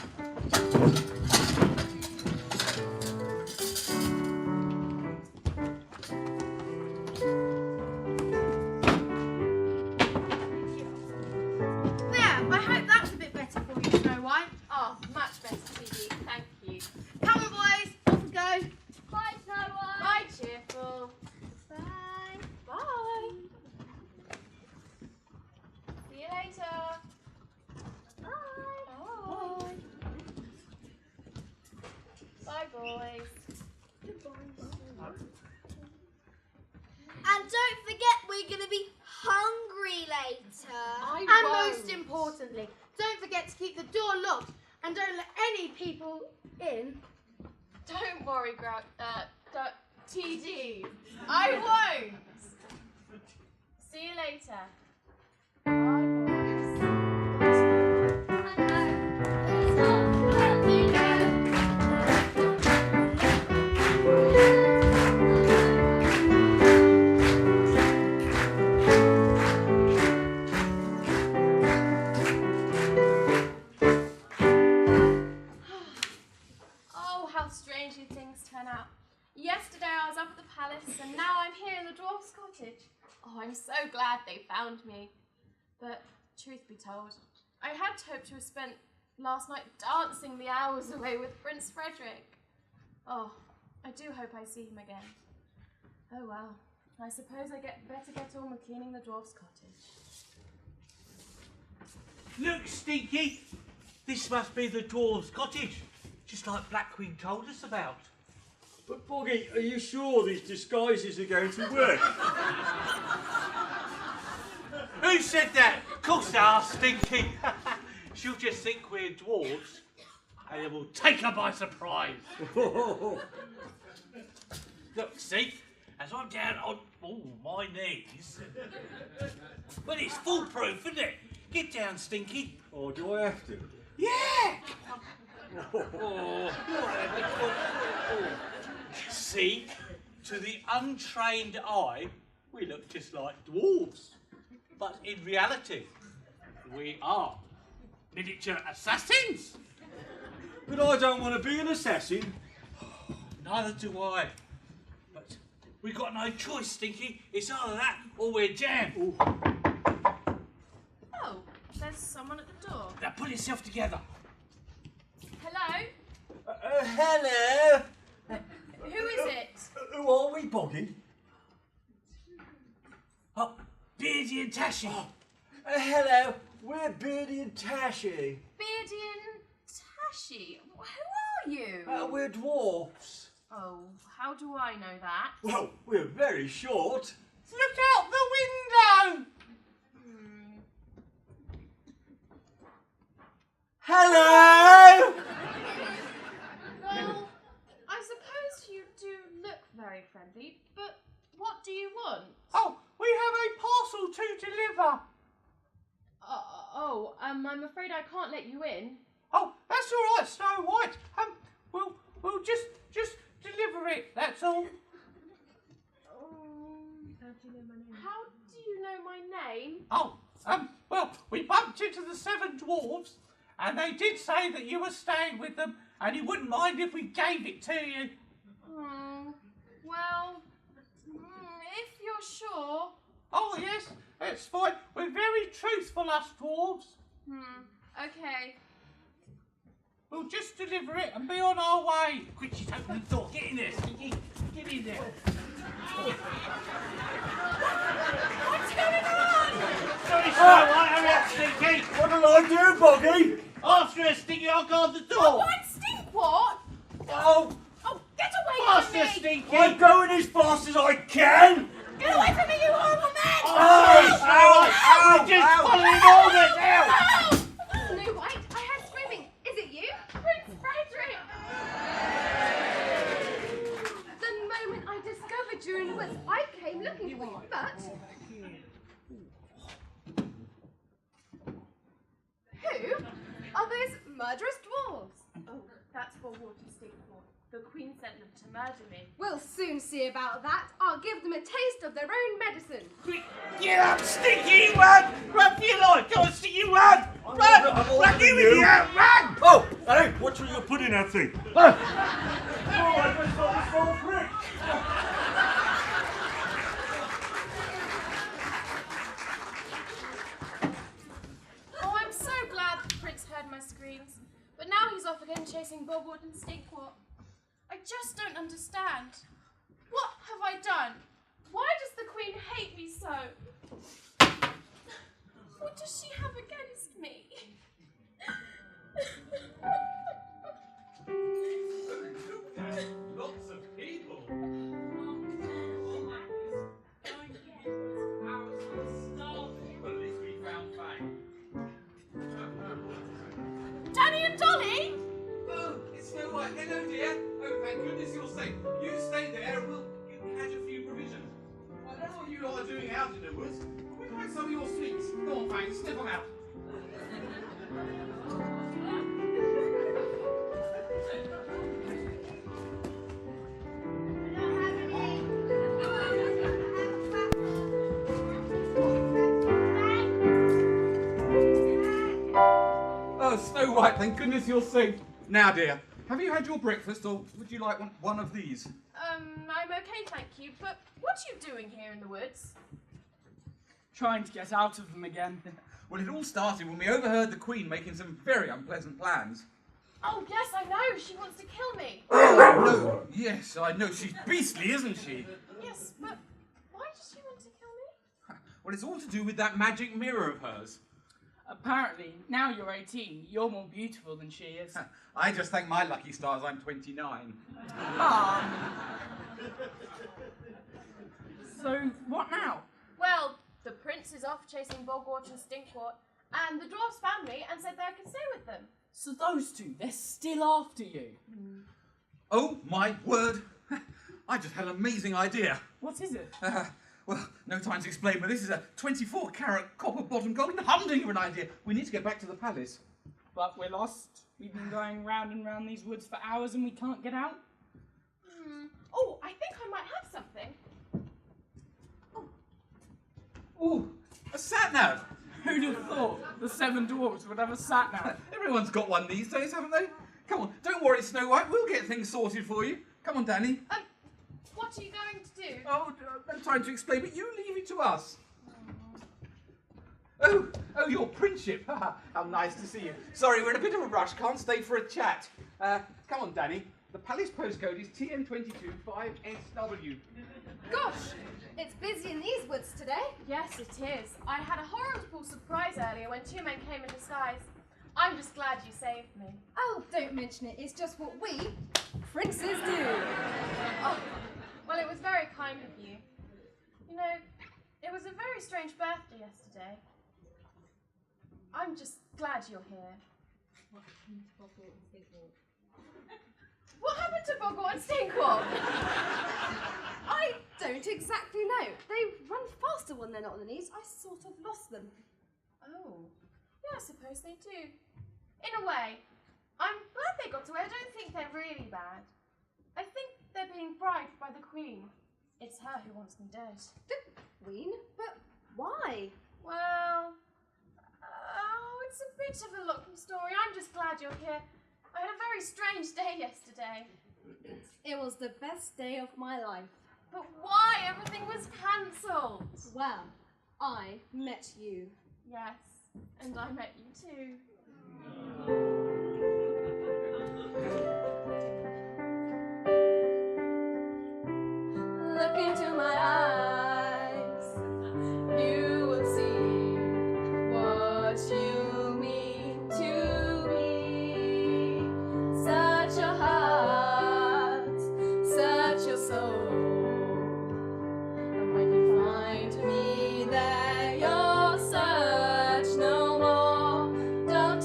There, I hope that's a bit better for you, Snow White. Oh, much better, Piggy. Thank you. Come on, boys. Off we go. Bye, Snow White. Bye, Cheerful. Bye. Bye. See you later. Bye. Bye, boys. And don't forget, we're going to be hungry later. And most importantly, don't forget to keep the door locked and don't let any people in. Don't worry, TD. I won't. See you later. Oh, how strangely things turn out. Yesterday I was up at the palace and now I'm here in the Dwarfs' cottage. Oh, I'm so glad they found me. But truth be told, I had hoped to have spent last night dancing the hours away with Prince Frederick. Oh, I do hope I see him again. Oh well, I suppose I better get on with cleaning the dwarf's cottage. Look, Stinky! This must be the dwarf's cottage, just like Black Queen told us about. But Boggy, are you sure these disguises are going to work? Who said that? Of course they are, Stinky. She'll just think we're dwarves, and it will take her by surprise. Look, see, as I'm down on my knees. Well, it's foolproof, isn't it? Get down, Stinky. Oh, do I have to? Yeah! See, to the untrained eye, we look just like dwarves. But in reality, we are miniature assassins. But I don't want to be an assassin. Neither do I. But we've got no choice, Stinky. It's either that or we're jammed. Oh, there's someone at the door. Now pull yourself together. Hello? Hello. Who is it? Who are we, Boggy? Oh, Beardy and Tashi. Hello, we're Beardy and Tashi. Beardy and Tashi? Who are you? We're dwarfs. Oh, how do I know that? Well, we're very short. Look out the window! Hello! Well, I suppose you do look very friendly, but what do you want? Oh, we have a parcel to deliver. I'm afraid I can't let you in. Oh, that's all right, Snow White. We'll just deliver it. That's all. How do you know my name? Oh, well, we bumped into the 7 dwarves, and they did say that you were staying with them, and you wouldn't mind if we gave it to you. Well, if you're sure. Oh yes, it's fine. We're very truthful, us dwarves. Okay. We'll just deliver it and be on our way. Quick, she's opening the door. Get in there, Stinky. Get in there. What's going on? Sorry, Snow White. Hurry up, Stinky. What'll I do, Boggy? After her, Stinky. I'll guard the door. Oh, what? Stinkwort? Oh, Get away from faster, me! Stinky. I'm going as fast as I can. Get away from me, you horrible man! Snow White. We're just following orders. Ow! Snow White, I heard screaming. Is it you? Prince Frederick! The moment I discovered you in the woods, I came looking for you, but... Who are those murderous dwarves? Oh, that's for Water Stinkport. The Queen sent them to murder me. We'll soon see about that. I'll give them a taste of their own medicine. Quick, get up, Stinky! Run! Run for your life! Go on, Stinky, run! Run! Run, you idiot! Run! Oh, hey, watch where you put in that thing. Oh, I just got this whole trick. Oh, I'm so glad the Prince heard my screams. But now he's off again chasing Bogward and Stinkwort. I just don't understand. What have I done? Why does the Queen hate me so? What does she have against me? Lots of people. Well, at least we found fame. Danny and Dolly? Oh, it's Snow White. Hello, dear. Oh, thank goodness you're safe. You stay there and we'll catch a few provisions. I don't know what you lot are doing out in the woods, but we'd like some of your sweets. Go on, Fang, sniff them out. Oh, Snow White, thank goodness you're safe. Now, dear, have you had your breakfast, or would you like one of these? I'm okay, thank you. But what are you doing here in the woods? Trying to get out of them again. Well, it all started when we overheard the Queen making some very unpleasant plans. Oh, yes, I know. She wants to kill me. No, yes, I know. She's beastly, isn't she? Yes, but why does she want to kill me? Well, it's all to do with that magic mirror of hers. Apparently, now you're 18, you're more beautiful than she is. I just thank my lucky stars I'm 29. So, what now? Well, the prince is off chasing Bogwart and Stinkwart, and the dwarfs found me and said that I could stay with them. So those two, they're still after you. Oh, my word. I just had an amazing idea. What is it? Well, no time to explain, but this is a 24-carat copper-bottom golden hunting of an idea. We need to get back to the palace. But we're lost. We've been going round and round these woods for hours and we can't get out. Oh, I think I might have something. Ooh, a sat-nav. Who'd have thought the 7 dwarves would have a sat-nav? Everyone's got one these days, haven't they? Come on, don't worry, Snow White. We'll get things sorted for you. Come on, Danny. What are you going to do? Oh, no time to explain, but you leave it to us. Oh, your princeship. How nice to see you. Sorry, we're in a bit of a rush. Can't stay for a chat. Come on, Danny. The palace postcode is TN225SW. Gosh, it's busy in these woods today. Yes, it is. I had a horrible surprise earlier when 2 men came in disguise. I'm just glad you saved me. Oh, don't mention it. It's just what we princes do. Oh, well, it was very kind of you. You know, it was a very strange birthday yesterday. I'm just glad you're here. What happened to Bogwart and Stinkwart? I don't exactly know. They run faster when they're not on the knees. I sort of lost them. Oh, yeah, I suppose they do. In a way, I'm glad they got away. I don't think they're really bad. I think they're being bribed by the Queen. It's her who wants me dead. The Queen? But why? Well, it's a bit of a lucky story. I'm just glad you're here. I had a very strange day yesterday. It was the best day of my life. But why? Everything was cancelled. Well, I met you. Yes, and I met you too. Look into my eyes, you will see what you mean to me. Such a heart, such a soul. And when you find me there, you'll search no more. Don't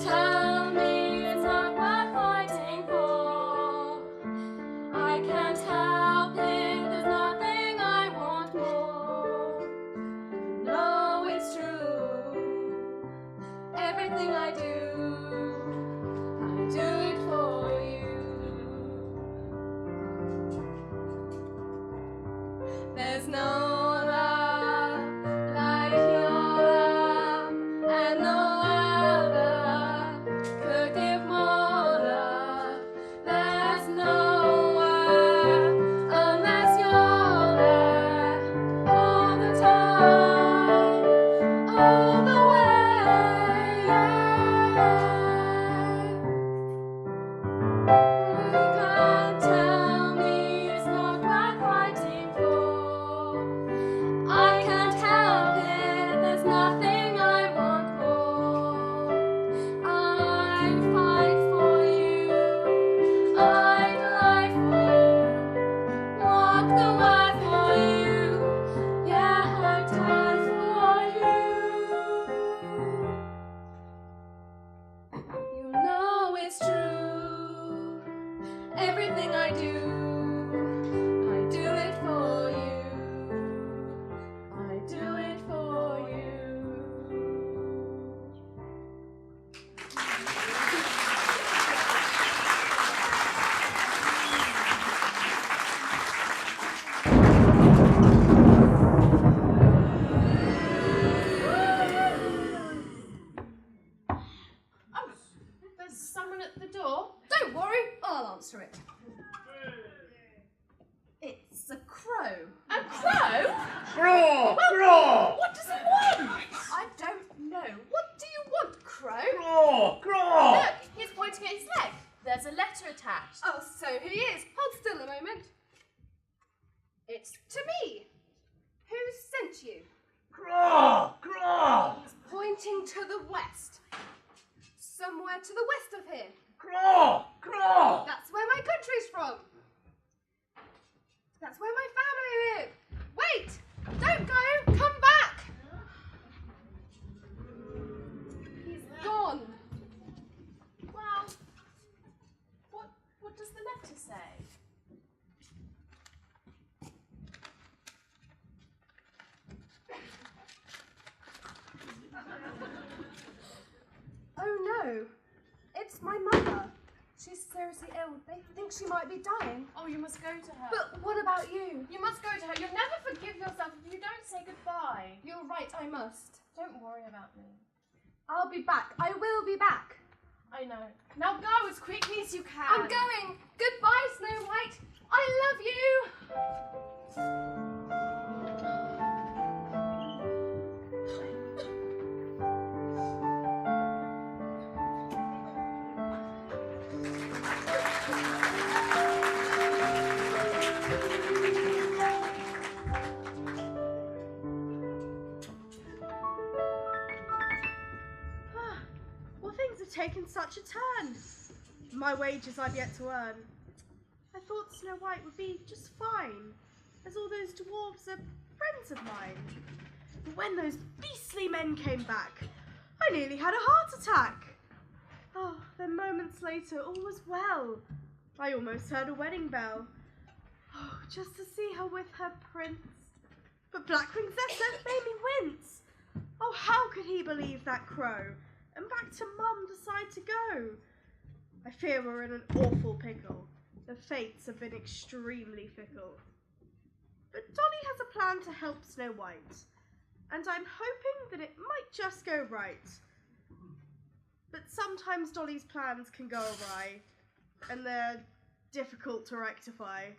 Hello. It's my mother. She's seriously ill. They think she might be dying. Oh, you must go to her. But what about you? You must go to her. You'll never forgive yourself if you don't say goodbye. You're right, I must. Don't worry about me. I'll be back. I will be back. I know. Now go as quickly as you can. I'm going. Goodbye, Snow White. I love you. Well, things have taken such a turn. My wages I've yet to earn. I thought Snow White would be just fine, as all those dwarves are friends of mine. But when those beastly men came back, I nearly had a heart attack. Oh, then moments later, all was well. I almost heard a wedding bell. Oh, just to see her with her prince. But Blackwing's Zessa made me wince. Oh, how could he believe that crow? And back to Mum decide to go. I fear we're in an awful pickle. The fates have been extremely fickle. But Dolly has a plan to help Snow White, and I'm hoping that it might just go right. But sometimes Dolly's plans can go awry, and they're difficult to rectify.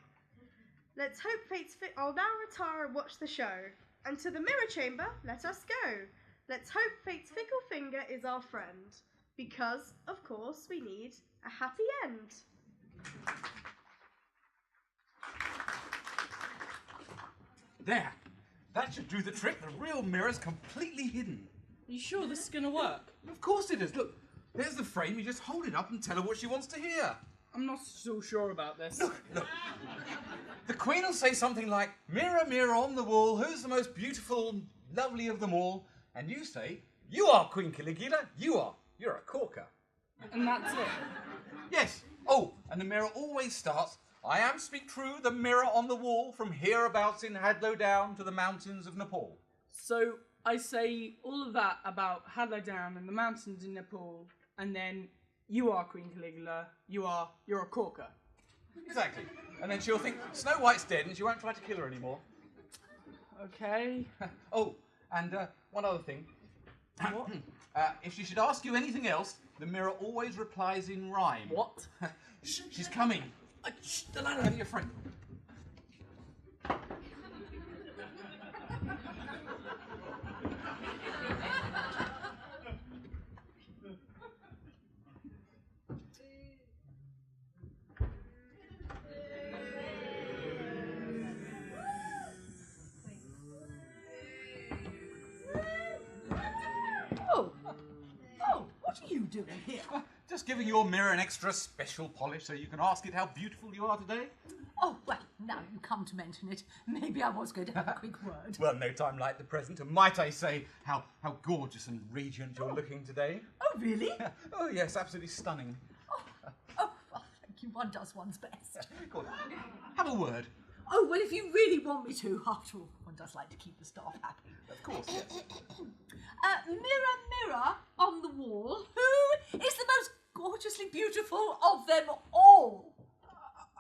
Let's hope fate's fit. I'll now retire and watch the show. And to the mirror chamber, let us go. Let's hope fate's fickle finger is our friend. Because, of course, we need a happy end. There. That should do the trick. The real mirror's completely hidden. Are you sure this is going to work? Of course it is. Look, there's the frame. You just hold it up and tell her what she wants to hear. I'm not so sure about this. Look. The Queen will say something like, "Mirror, mirror on the wall, who's the most beautiful and lovely of them all?" And you say, "You are, Queen Caligula. You are. You're a corker." And that's it? Yes. Oh, and the mirror always starts, "I am, speak true, the mirror on the wall, from hereabouts in Hadlow Down to the mountains of Nepal." So I say all of that about Hadlow Down and the mountains in Nepal, and then you are Queen Caligula, you're a corker. Exactly. And then she'll think Snow White's dead and she won't try to kill her anymore. Okay. Oh, and one other thing. What? If she should ask you anything else, the mirror always replies in rhyme. What? She's coming. Shh, Delilah, get your friend. What are you doing here? Just giving your mirror an extra special polish so you can ask it how beautiful you are today. Oh, well, now you come to mention it, maybe I was going to have a quick word. Well, no time like the present, and might I say how gorgeous and radiant you're looking today. Oh, really? Oh, yes, absolutely stunning. Oh, well, thank you. One does one's best. Go on, have a word. Oh, well, if you really want me to, after all, one does like to keep the staff happy. Of course, yes. Mirror, mirror on the wall, who is the most gorgeously beautiful of them all?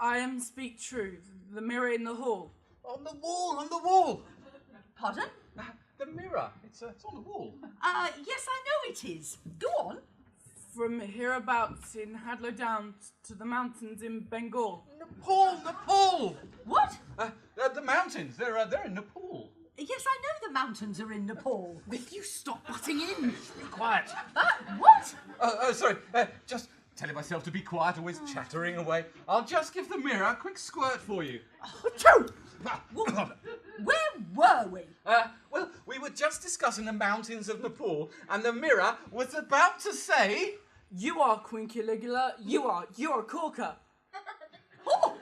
I am speak true, the mirror in the hall. On the wall, on the wall. Pardon? The mirror, it's on the wall. Yes, I know it is. Go on. From hereabouts in Hadlow Down to the mountains in Bengal. Nepal! What? The mountains, they're in Nepal. Yes, I know the mountains are in Nepal. If you stop butting in. Be quiet. What? Sorry, just telling myself to be quiet, always chattering away. I'll just give the mirror a quick squirt for you. Where were we? Well, we were just discussing the mountains of Nepal, and the mirror was about to say... You are Queen Caligula, you're a corker. Oh!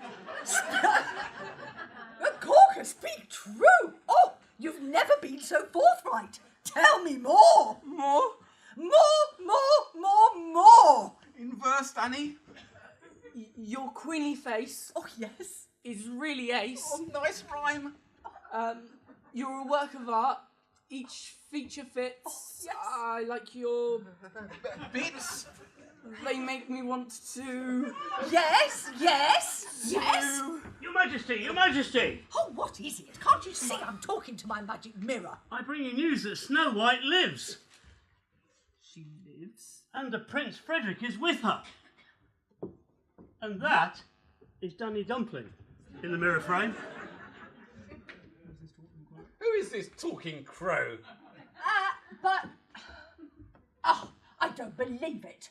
A corker, speak true! Oh, you've never been so forthright. Tell me more! More? More! In verse, Danny. Your queenly face... Oh, yes? ...is really ace. Oh, nice rhyme. You're a work of art, each feature fits. I like your bits. They make me want to... Yes. Your Majesty, Your Majesty! Oh, what is it? Can't you see I'm talking to my magic mirror? I bring you news that Snow White lives. She lives? And the Prince Frederick is with her. And that is Danny Dumpling in the mirror frame. Who is this talking crow? But... Oh, I don't believe it.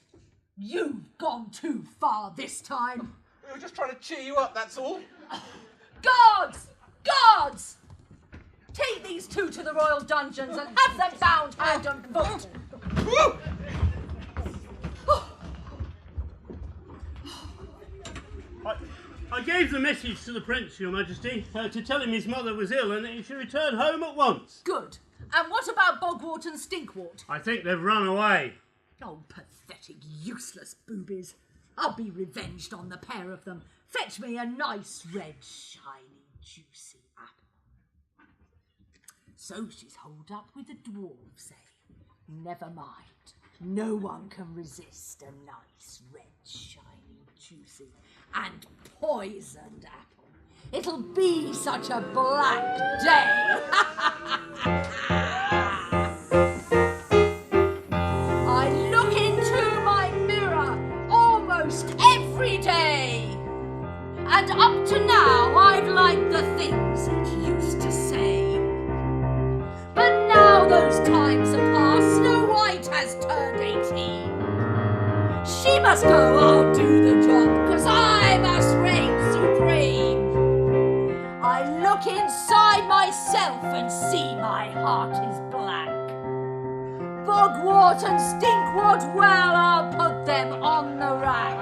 You've gone too far this time. We were just trying to cheer you up, that's all. Guards! Guards! Take these two to the royal dungeons and have them bound hand and foot. I gave the message to the Prince, Your Majesty, to tell him his mother was ill and that he should return home at once. Good. And what about Bogwort and Stinkwort? I think they've run away. Oh, pathetic, useless boobies. I'll be revenged on the pair of them. Fetch me a nice, red, shiny, juicy apple. So she's holed up with the dwarves, eh? Never mind. No one can resist a nice, red, shiny, juicy, and poisoned apple. It'll be such a black day. I look into my mirror almost every day. And up to now, I've liked the things it used to say. But now those times are past, Snow White has turned 18. She must go, I'll do the job, 'cause I must reign supreme. I look inside myself and see my heart is black. Bogwort and Stinkwort, well, I'll put them on the rack.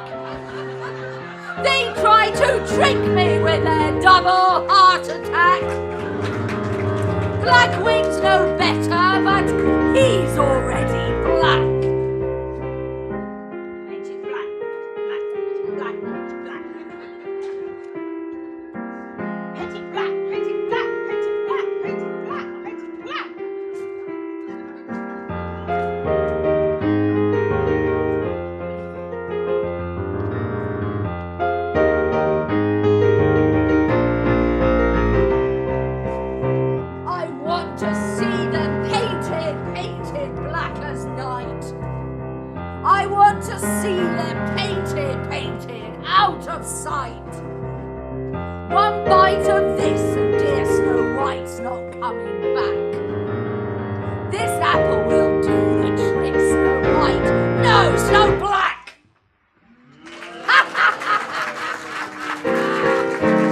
They try to trick me with their double heart attack. Blackwing's no better, but he's already black. Painted black, black, black, black. Painted black, painted black, painted black, painted black, painted black. I want to see them painted black as night. I want to see them painted out of sight. One bite of this and dear Snow White's not coming back. This apple will do the trick, Snow White. No, Snow Black!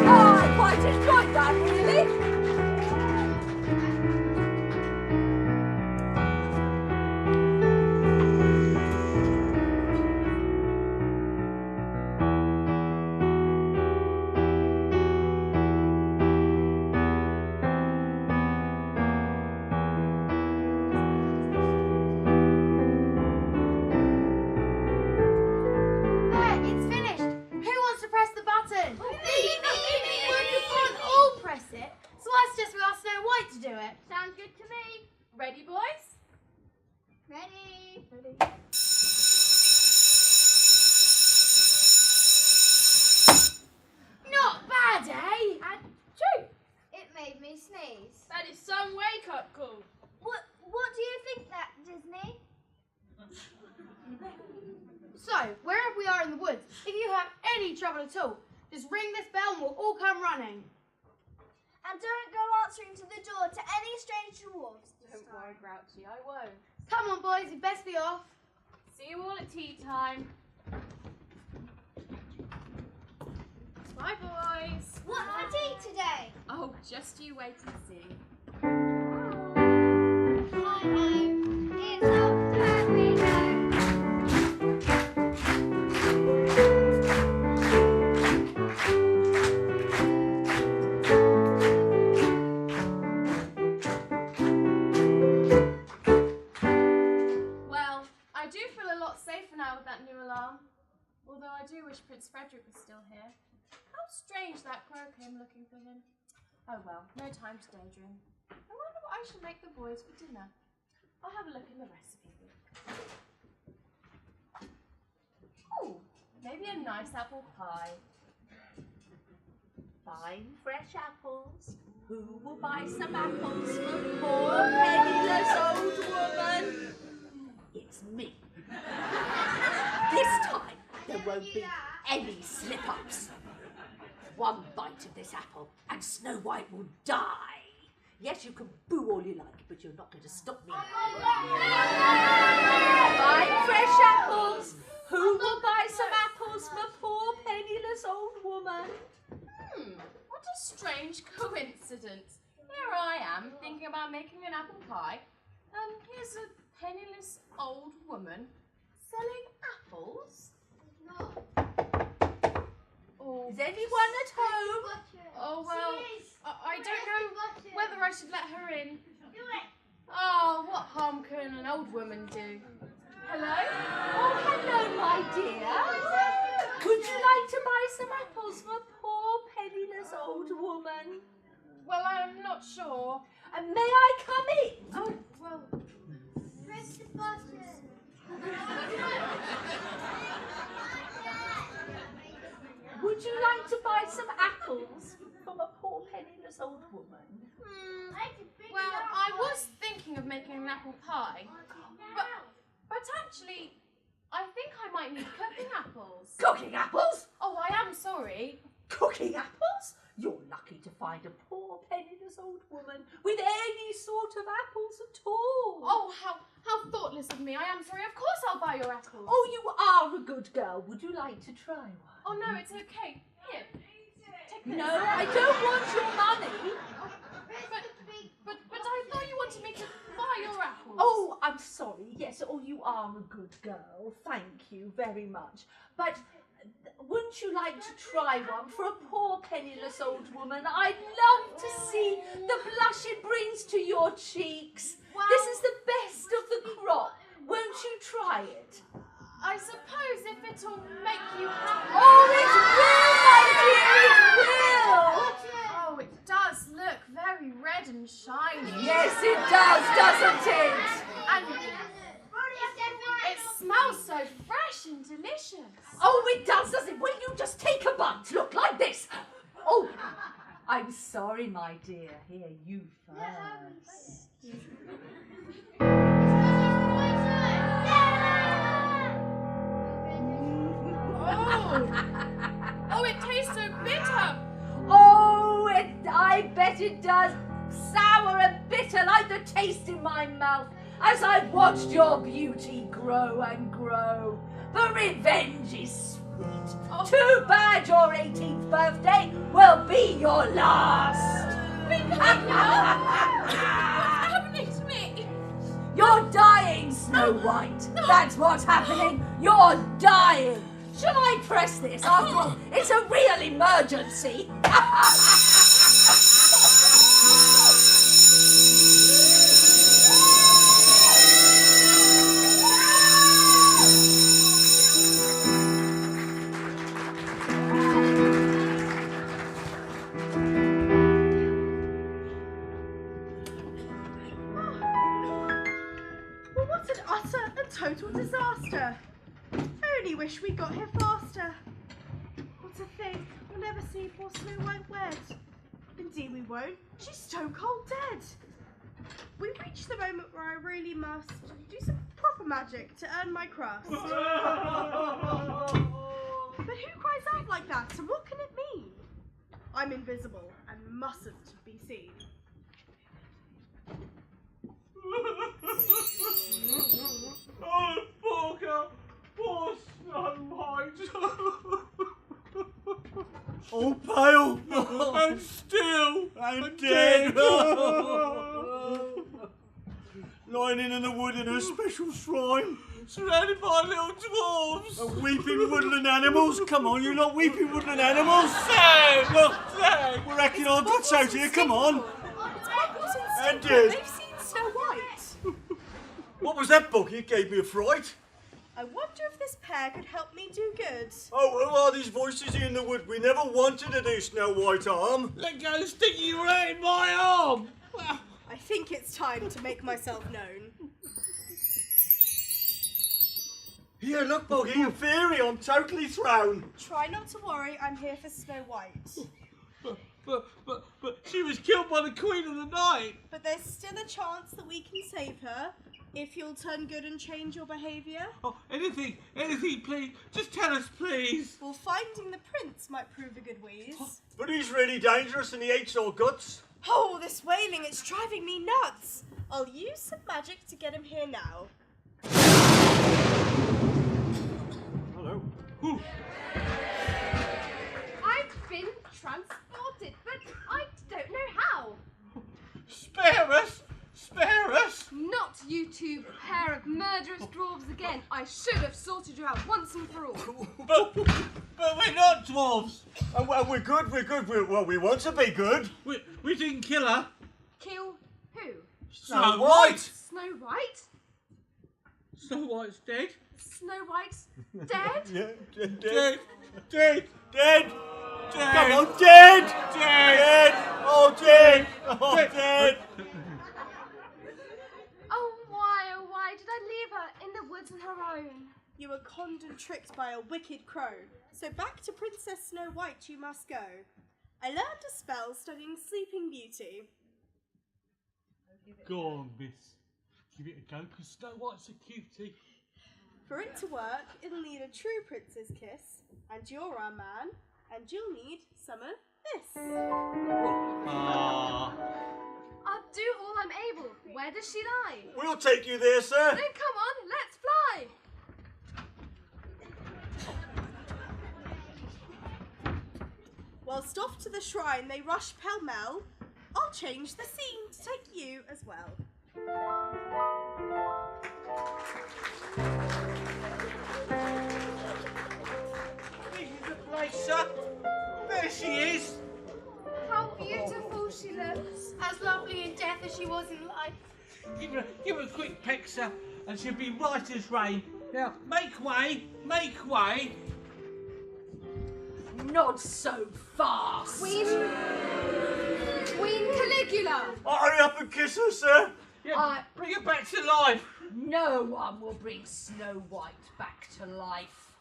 Oh, I quite enjoyed that, really. There, it's finished. Who wants to press the button? Me. Well, you can't all press it, so I suggest we ask Snow White to do it. Sounds good to me. Ready, boys? Ready? Not bad, eh? Achoo! It made me sneeze. That is some wake-up call. What do you think that, Disney? So, wherever we are in the woods, if you have any trouble at all, just ring this bell and we'll all come running. And don't go answering to the door to any strange dwarves. Don't worry, Grouchy, I won't. Come on, boys, you'd best be off. See you all at tea time. Bye, boys. What for tea today? Oh, just you wait and see. It's off time we go. Well, I do feel a lot safer now with that new alarm. Although I do wish Prince Frederick was still here. How strange that crow came looking for him. Oh well, no time to daydream. I wonder what I should make the boys for dinner. I'll have a look in the recipe book. Oh, maybe a nice apple pie. Fine fresh apples. Who will buy some apples for poor penniless old woman? It's me. This time there won't be any slip-ups. One bite of this apple and Snow White will die. Yes, you can boo all you like, but you're not going to stop me. Fine fresh apples. Who will buy some apples for poor penniless old woman? What a strange coincidence. Here I am, thinking about making an apple pie, and here's a penniless old woman selling apples. Oh. Is anyone at home? Oh, well, I don't know whether I should let her in. Oh, what harm can an old woman do? Hello? Oh, hello, my dear. Would you like to buy some apples for poor penniless old woman? Well, I'm not sure. And may I come in? Oh, well... Press the button. Would you like to buy some apples from a poor penniless old woman? Well, I was thinking of making an apple pie, but actually, I think I might need cooking apples. Cooking apples? Oh, I am sorry. Cooking apples? You're lucky to find a poor penniless old woman with any sort of apples at all. Oh, how thoughtless of me. I am sorry. Of course I'll buy your apples. Oh, you are a good girl. Would you like to try one? Oh, no, it's okay. Here, take this. No, I don't want your money. But I thought you wanted me to buy your apples. Oh, I'm sorry. Yes, oh, you are a good girl. Thank you very much. But wouldn't you like to try one for a poor penniless old woman? I'd love to see the blush it brings to your cheeks. Well, this is the best of the crop. Won't you try it? I suppose if it'll make you happy. Oh, it will, my dear, it will! Oh, it does look very red and shiny. Yes, it does, doesn't it? And it smells so fresh and delicious. Oh, it does, does it? Will you just take a bite? Look, like this. Oh, I'm sorry, my dear. Here, you first. Oh, it tastes so bitter. Oh, I bet it does. Sour and bitter like the taste in my mouth as I've watched your beauty grow and grow. The revenge is sweet. Oh. Too bad your 18th birthday will be your last. What's happening to me? You're dying, Snow White. That's what's happening. You're dying. Shall I press this? After all, it's a real emergency. Well, what an utter and total disaster. I only wish we got here faster. What a thing. We'll never see poor Snow White wed. Indeed we won't. She's stone cold dead. We've reached the moment where I really must do some proper magic to earn my crust. But who cries out like that, and what can it mean? I'm invisible and mustn't be seen. Oh, Porker! Poor Snow White! All pale and still and dead! Lying in the wood in a special shrine, surrounded by little dwarfs! Weeping woodland animals! Come on, you're not weeping woodland animals! Sam! Look, Sam! We're acting our guts out here, come on! And dead! They've seen Snow White. What was that, Boggy? It gave me a fright. I wonder if this pair could help me do good. Oh, who are these voices in the wood? We never wanted to do Snow White arm. Let go, sticky, right in my arm. I think it's time to make myself known. Here, look, Boggy, a fairy. I'm totally thrown. Try not to worry, I'm here for Snow White. But she was killed by the Queen of the Night. But there's still a chance that we can save her, if you'll turn good and change your behaviour. Oh, anything, please. Just tell us, please. Well, finding the prince might prove a good wheeze. But he's really dangerous and he eats our guts. Oh, this wailing, it's driving me nuts. I'll use some magic to get him here now. Hello. I've been transported, but I don't know how. Spare us! Spare us! Not you two pair of murderous dwarves again. I should have sorted you out once and for all. But we're not dwarves. And well, we're good. We want to be good. We didn't kill her. Kill who? Snow White. Snow White? Snow White's dead. Snow White's dead? Yeah, Dead. Come on, dead. Oh, dead. Oh, why did I leave her in the woods on her own? You were conned and tricked by a wicked crow, so back to Princess Snow White you must go. I learned a spell studying Sleeping Beauty. Go on, miss. Give it a go, because Snow White's a cutie. For it to work, it'll need a true prince's kiss, and you're our man, and you'll need some of this. I'll do all I'm able. Where does she lie? We'll take you there, sir. Then come on, let's fly. Whilst off to the shrine they rush pell-mell, I'll change the scene to take you as well. This is the place, sir. There she is. How beautiful she looks. As lovely in death as she was in life. Give her a quick peck, sir, and she'll be right as rain. Now, make way. Not so fast. Queen Caligula. Hurry up and kiss her, sir. Yeah, bring her back to life. No one will bring Snow White back to life.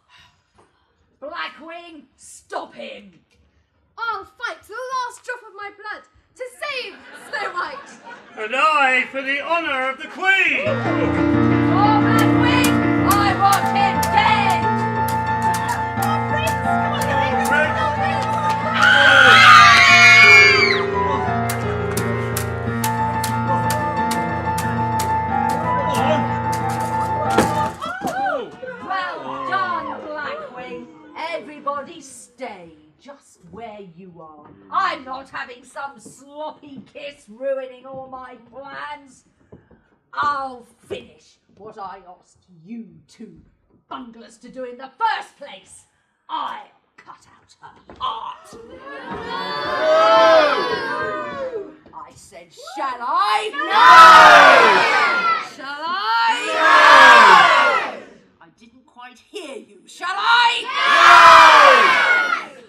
Blackwing, stop him. I'll fight to the last drop of my blood to save Snow White. And I for the honour of the Queen. For Blackwing, I want him dead. Well done, Blackwing. Everybody stay just where you are. I'm not having some sloppy kiss ruining all my plans. I'll finish what I asked you two bunglers to do in the first place. I'll cut out her heart. No! I said, shall I? No! Shall I? No! I didn't quite hear you. Shall I? No!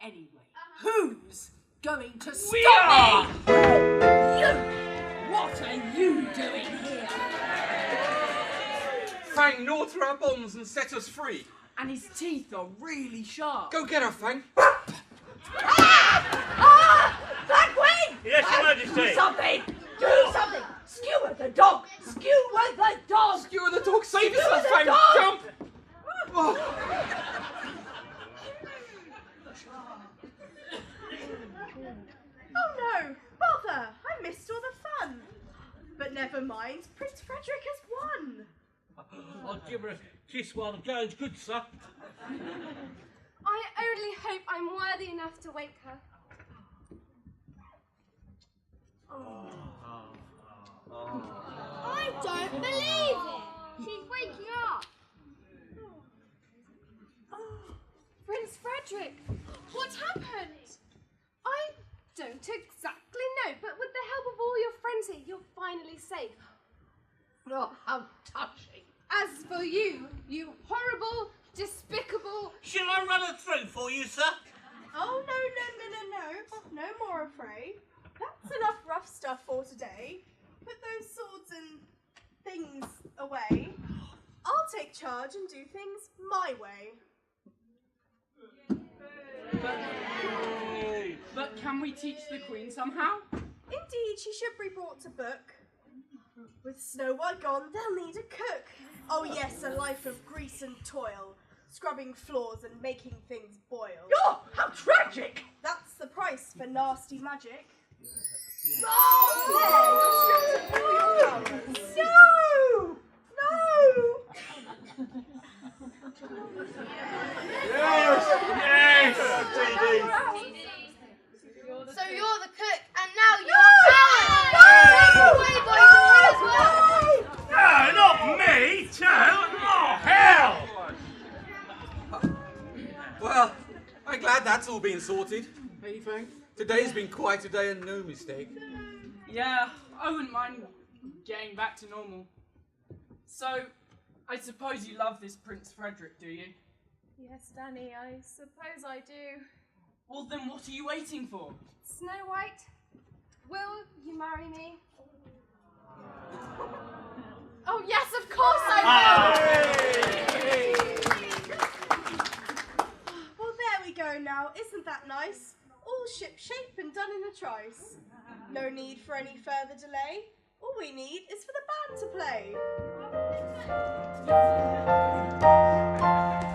Anyway, who's going to stop me? You! What are you doing here? Fang gnawed through our bonds and set us free. And his teeth are really sharp. Go get her, Fang. Blackwing! Yes, Your Majesty. Do something! Do something! Skewer the dog! Skewer the dog! Skewer the dog! Save Skewer yourself, the Fang! dog! Jump! Oh. Oh no, bother! I missed all the fun. But never mind, Prince Frederick has won. I'll give her a kiss while the going's good, sir. I only hope I'm worthy enough to wake her. I don't believe it. She's waking up. Prince Frederick, what happened? I don't exactly know, but with the help of all your friends here, you're finally safe. Oh, how touching. As for you, you horrible, despicable... Shall I run her through for you, sir? Oh, no. No more afraid. That's enough rough stuff for today. Put those swords and things away. I'll take charge and do things my way. But can we teach the Queen somehow? Indeed, she should be brought to book. With Snow White gone, they'll need a cook. Oh yes, a life of grease and toil, scrubbing floors and making things boil. Oh, how tragic! That's the price for nasty magic. Oh! There, you're stripped of all your powers. No! No! Yes! So you're the cook, and now you're powered! Take away, boys, and you as well! No, not me, too! Oh, hell! Well, I'm glad that's all been sorted. Hey, you think? Today's been quite a day and no mistake. Yeah, I wouldn't mind getting back to normal. So, I suppose you love this Prince Frederick, do you? Yes, Danny, I suppose I do. Well, then what are you waiting for? Snow White, will you marry me? Oh yes, of course I will! Well, there we go now. Isn't that nice? All ship shape and done in a trice. No need for any further delay. All we need is for the band to play.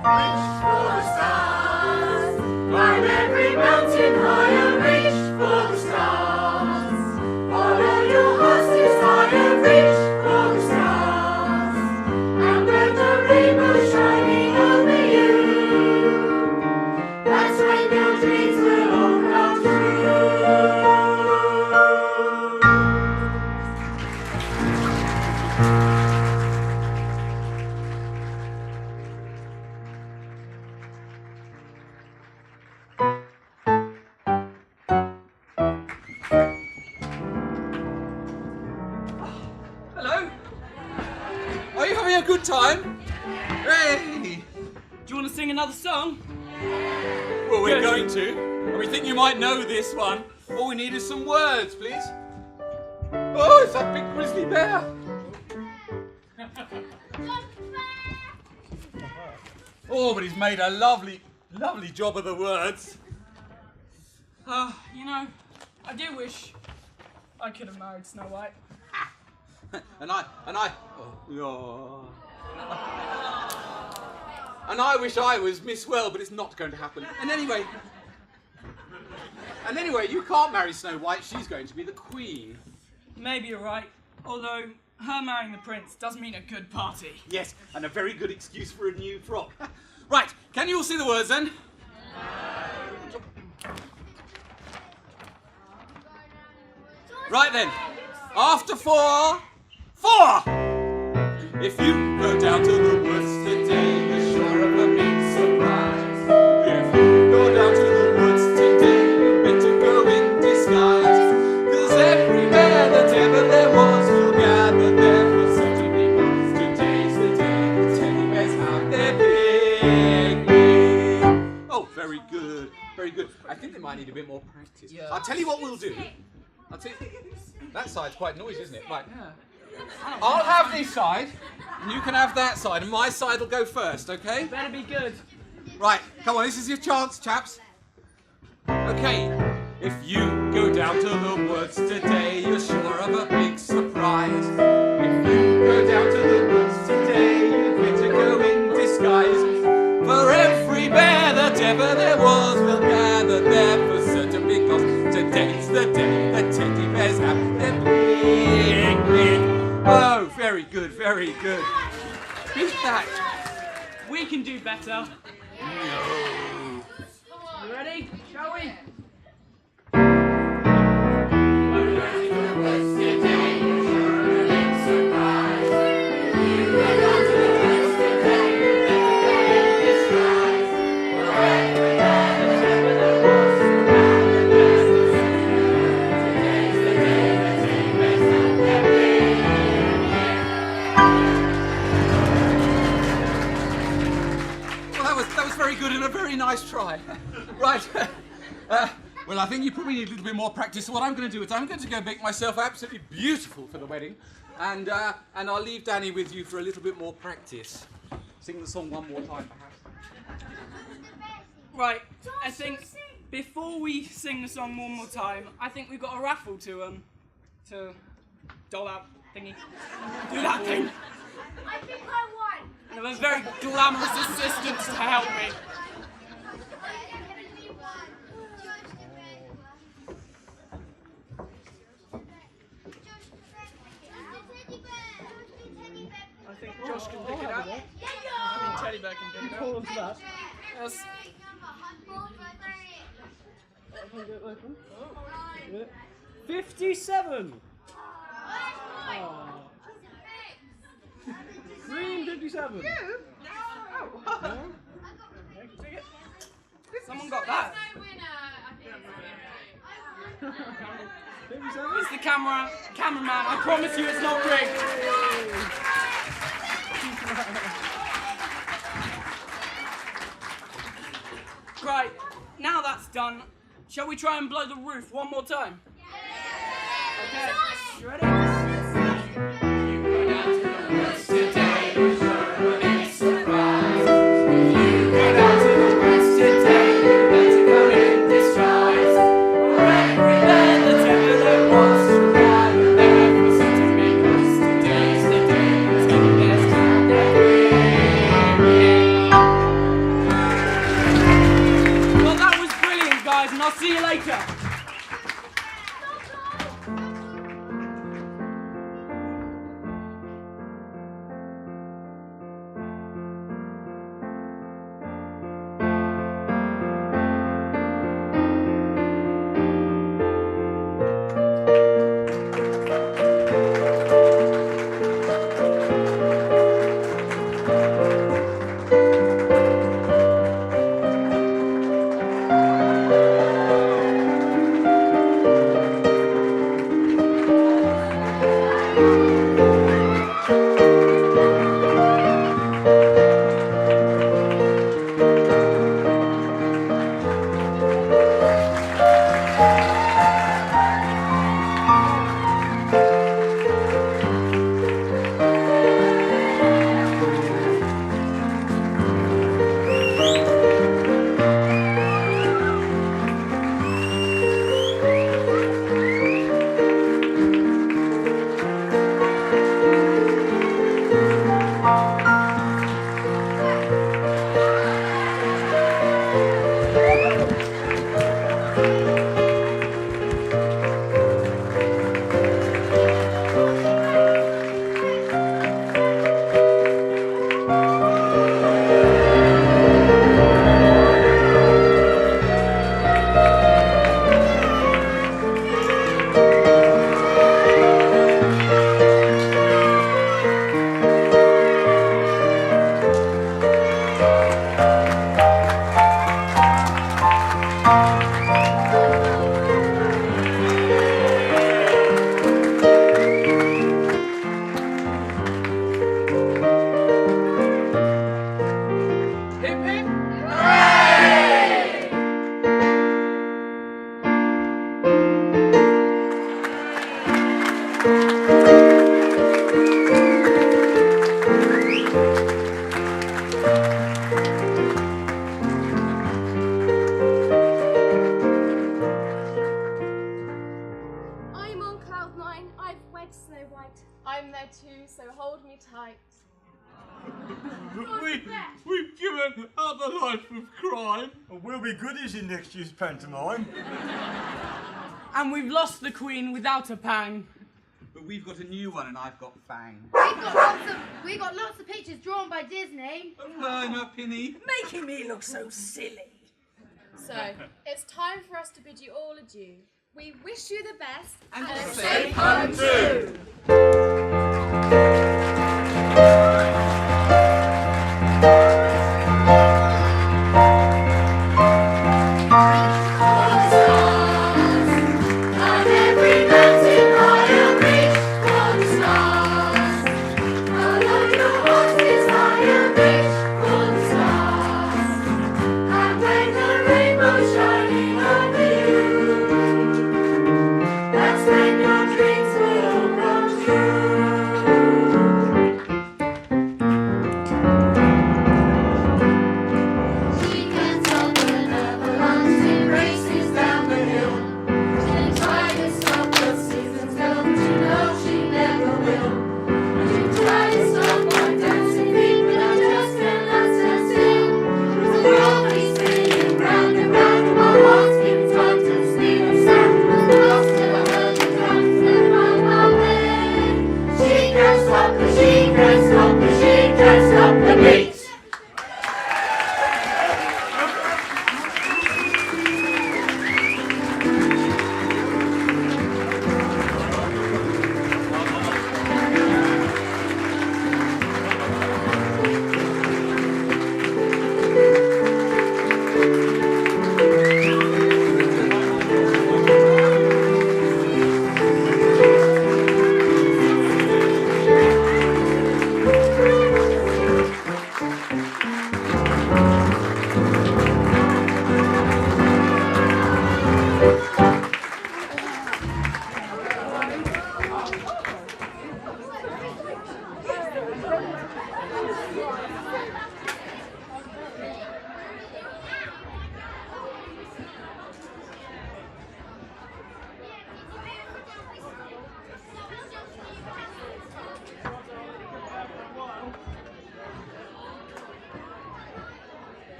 Reach for the stars, climb every mountain high and reach for the stars. Follow your heart's desire, reach for the stars. And when the rainbow's shining over you, that's when your dreams will all come true. Hello? Are you having a good time? Hey! Do you want to sing another song? Well, we're going to. And we think you might know this one. All we need is some words, please. Oh, it's that big grizzly bear. Oh, but he's made a lovely job of the words. You know, I do wish I could have married Snow White. And I wish I was Miss Well, but it's not going to happen. And anyway, you can't marry Snow White. She's going to be the queen. Maybe you're right. Although, her marrying the prince does mean a good party. Yes, and a very good excuse for a new frock. Right, can you all see the words then? Right then, after 4, 4! If you go down to the woods today, you're sure of a big surprise. If you go down to the woods today, you better go in disguise. 'Cause everywhere that ever there was, you'll gather there for certain, because today's the day the teddy bears have their picnic. Oh, very good, very good. I think they might need a bit more practice. Yeah. I'll tell you what we'll do. That side's quite noisy, isn't it? Right. Yeah. I'll have this side, and you can have that side, and my side will go first, okay? Better be good. Right, come on, this is your chance, chaps. Okay, if you go down to the woods today, you're sure of a big surprise. If you go down to the woods today, you better go in disguise. For every bear that ever there was will gather there for certain, because today's the day the teddy bears have their picnic. Oh, very good, very good. Beat that. We can do better. No. You ready? Shall we? Well, that was very good and a very nice try. Right. Well, I think you probably need a little bit more practice. So what I'm going to do is I'm going to go make myself absolutely beautiful for the wedding, and I'll leave Danny with you for a little bit more practice. Sing the song one more time, perhaps. Right, I think before we sing the song one more time, I think we've got a raffle to dole out thingy. Do that thing. I think I won. And I have very glamorous assistants to help me. I think Josh can pick it up. I mean, Teddy Bear can pick it up. Hold on to that. Yes. 57. 357. Someone got that. It's the cameraman. I promise you it's not rigged. Right, now that's done, shall we try and blow the roof one more time? Okay, you ready? I'll see you later. I'm there too, so hold me tight. We've given up the life of crime. And we'll be goodies in next year's pantomime. And we've lost the Queen without a pang. But we've got a new one and I've got Fang. We got lots of pictures drawn by Disney. No, Pinny. Making me look so silly. So, it's time for us to bid you all adieu. We wish you the best and a safe home too.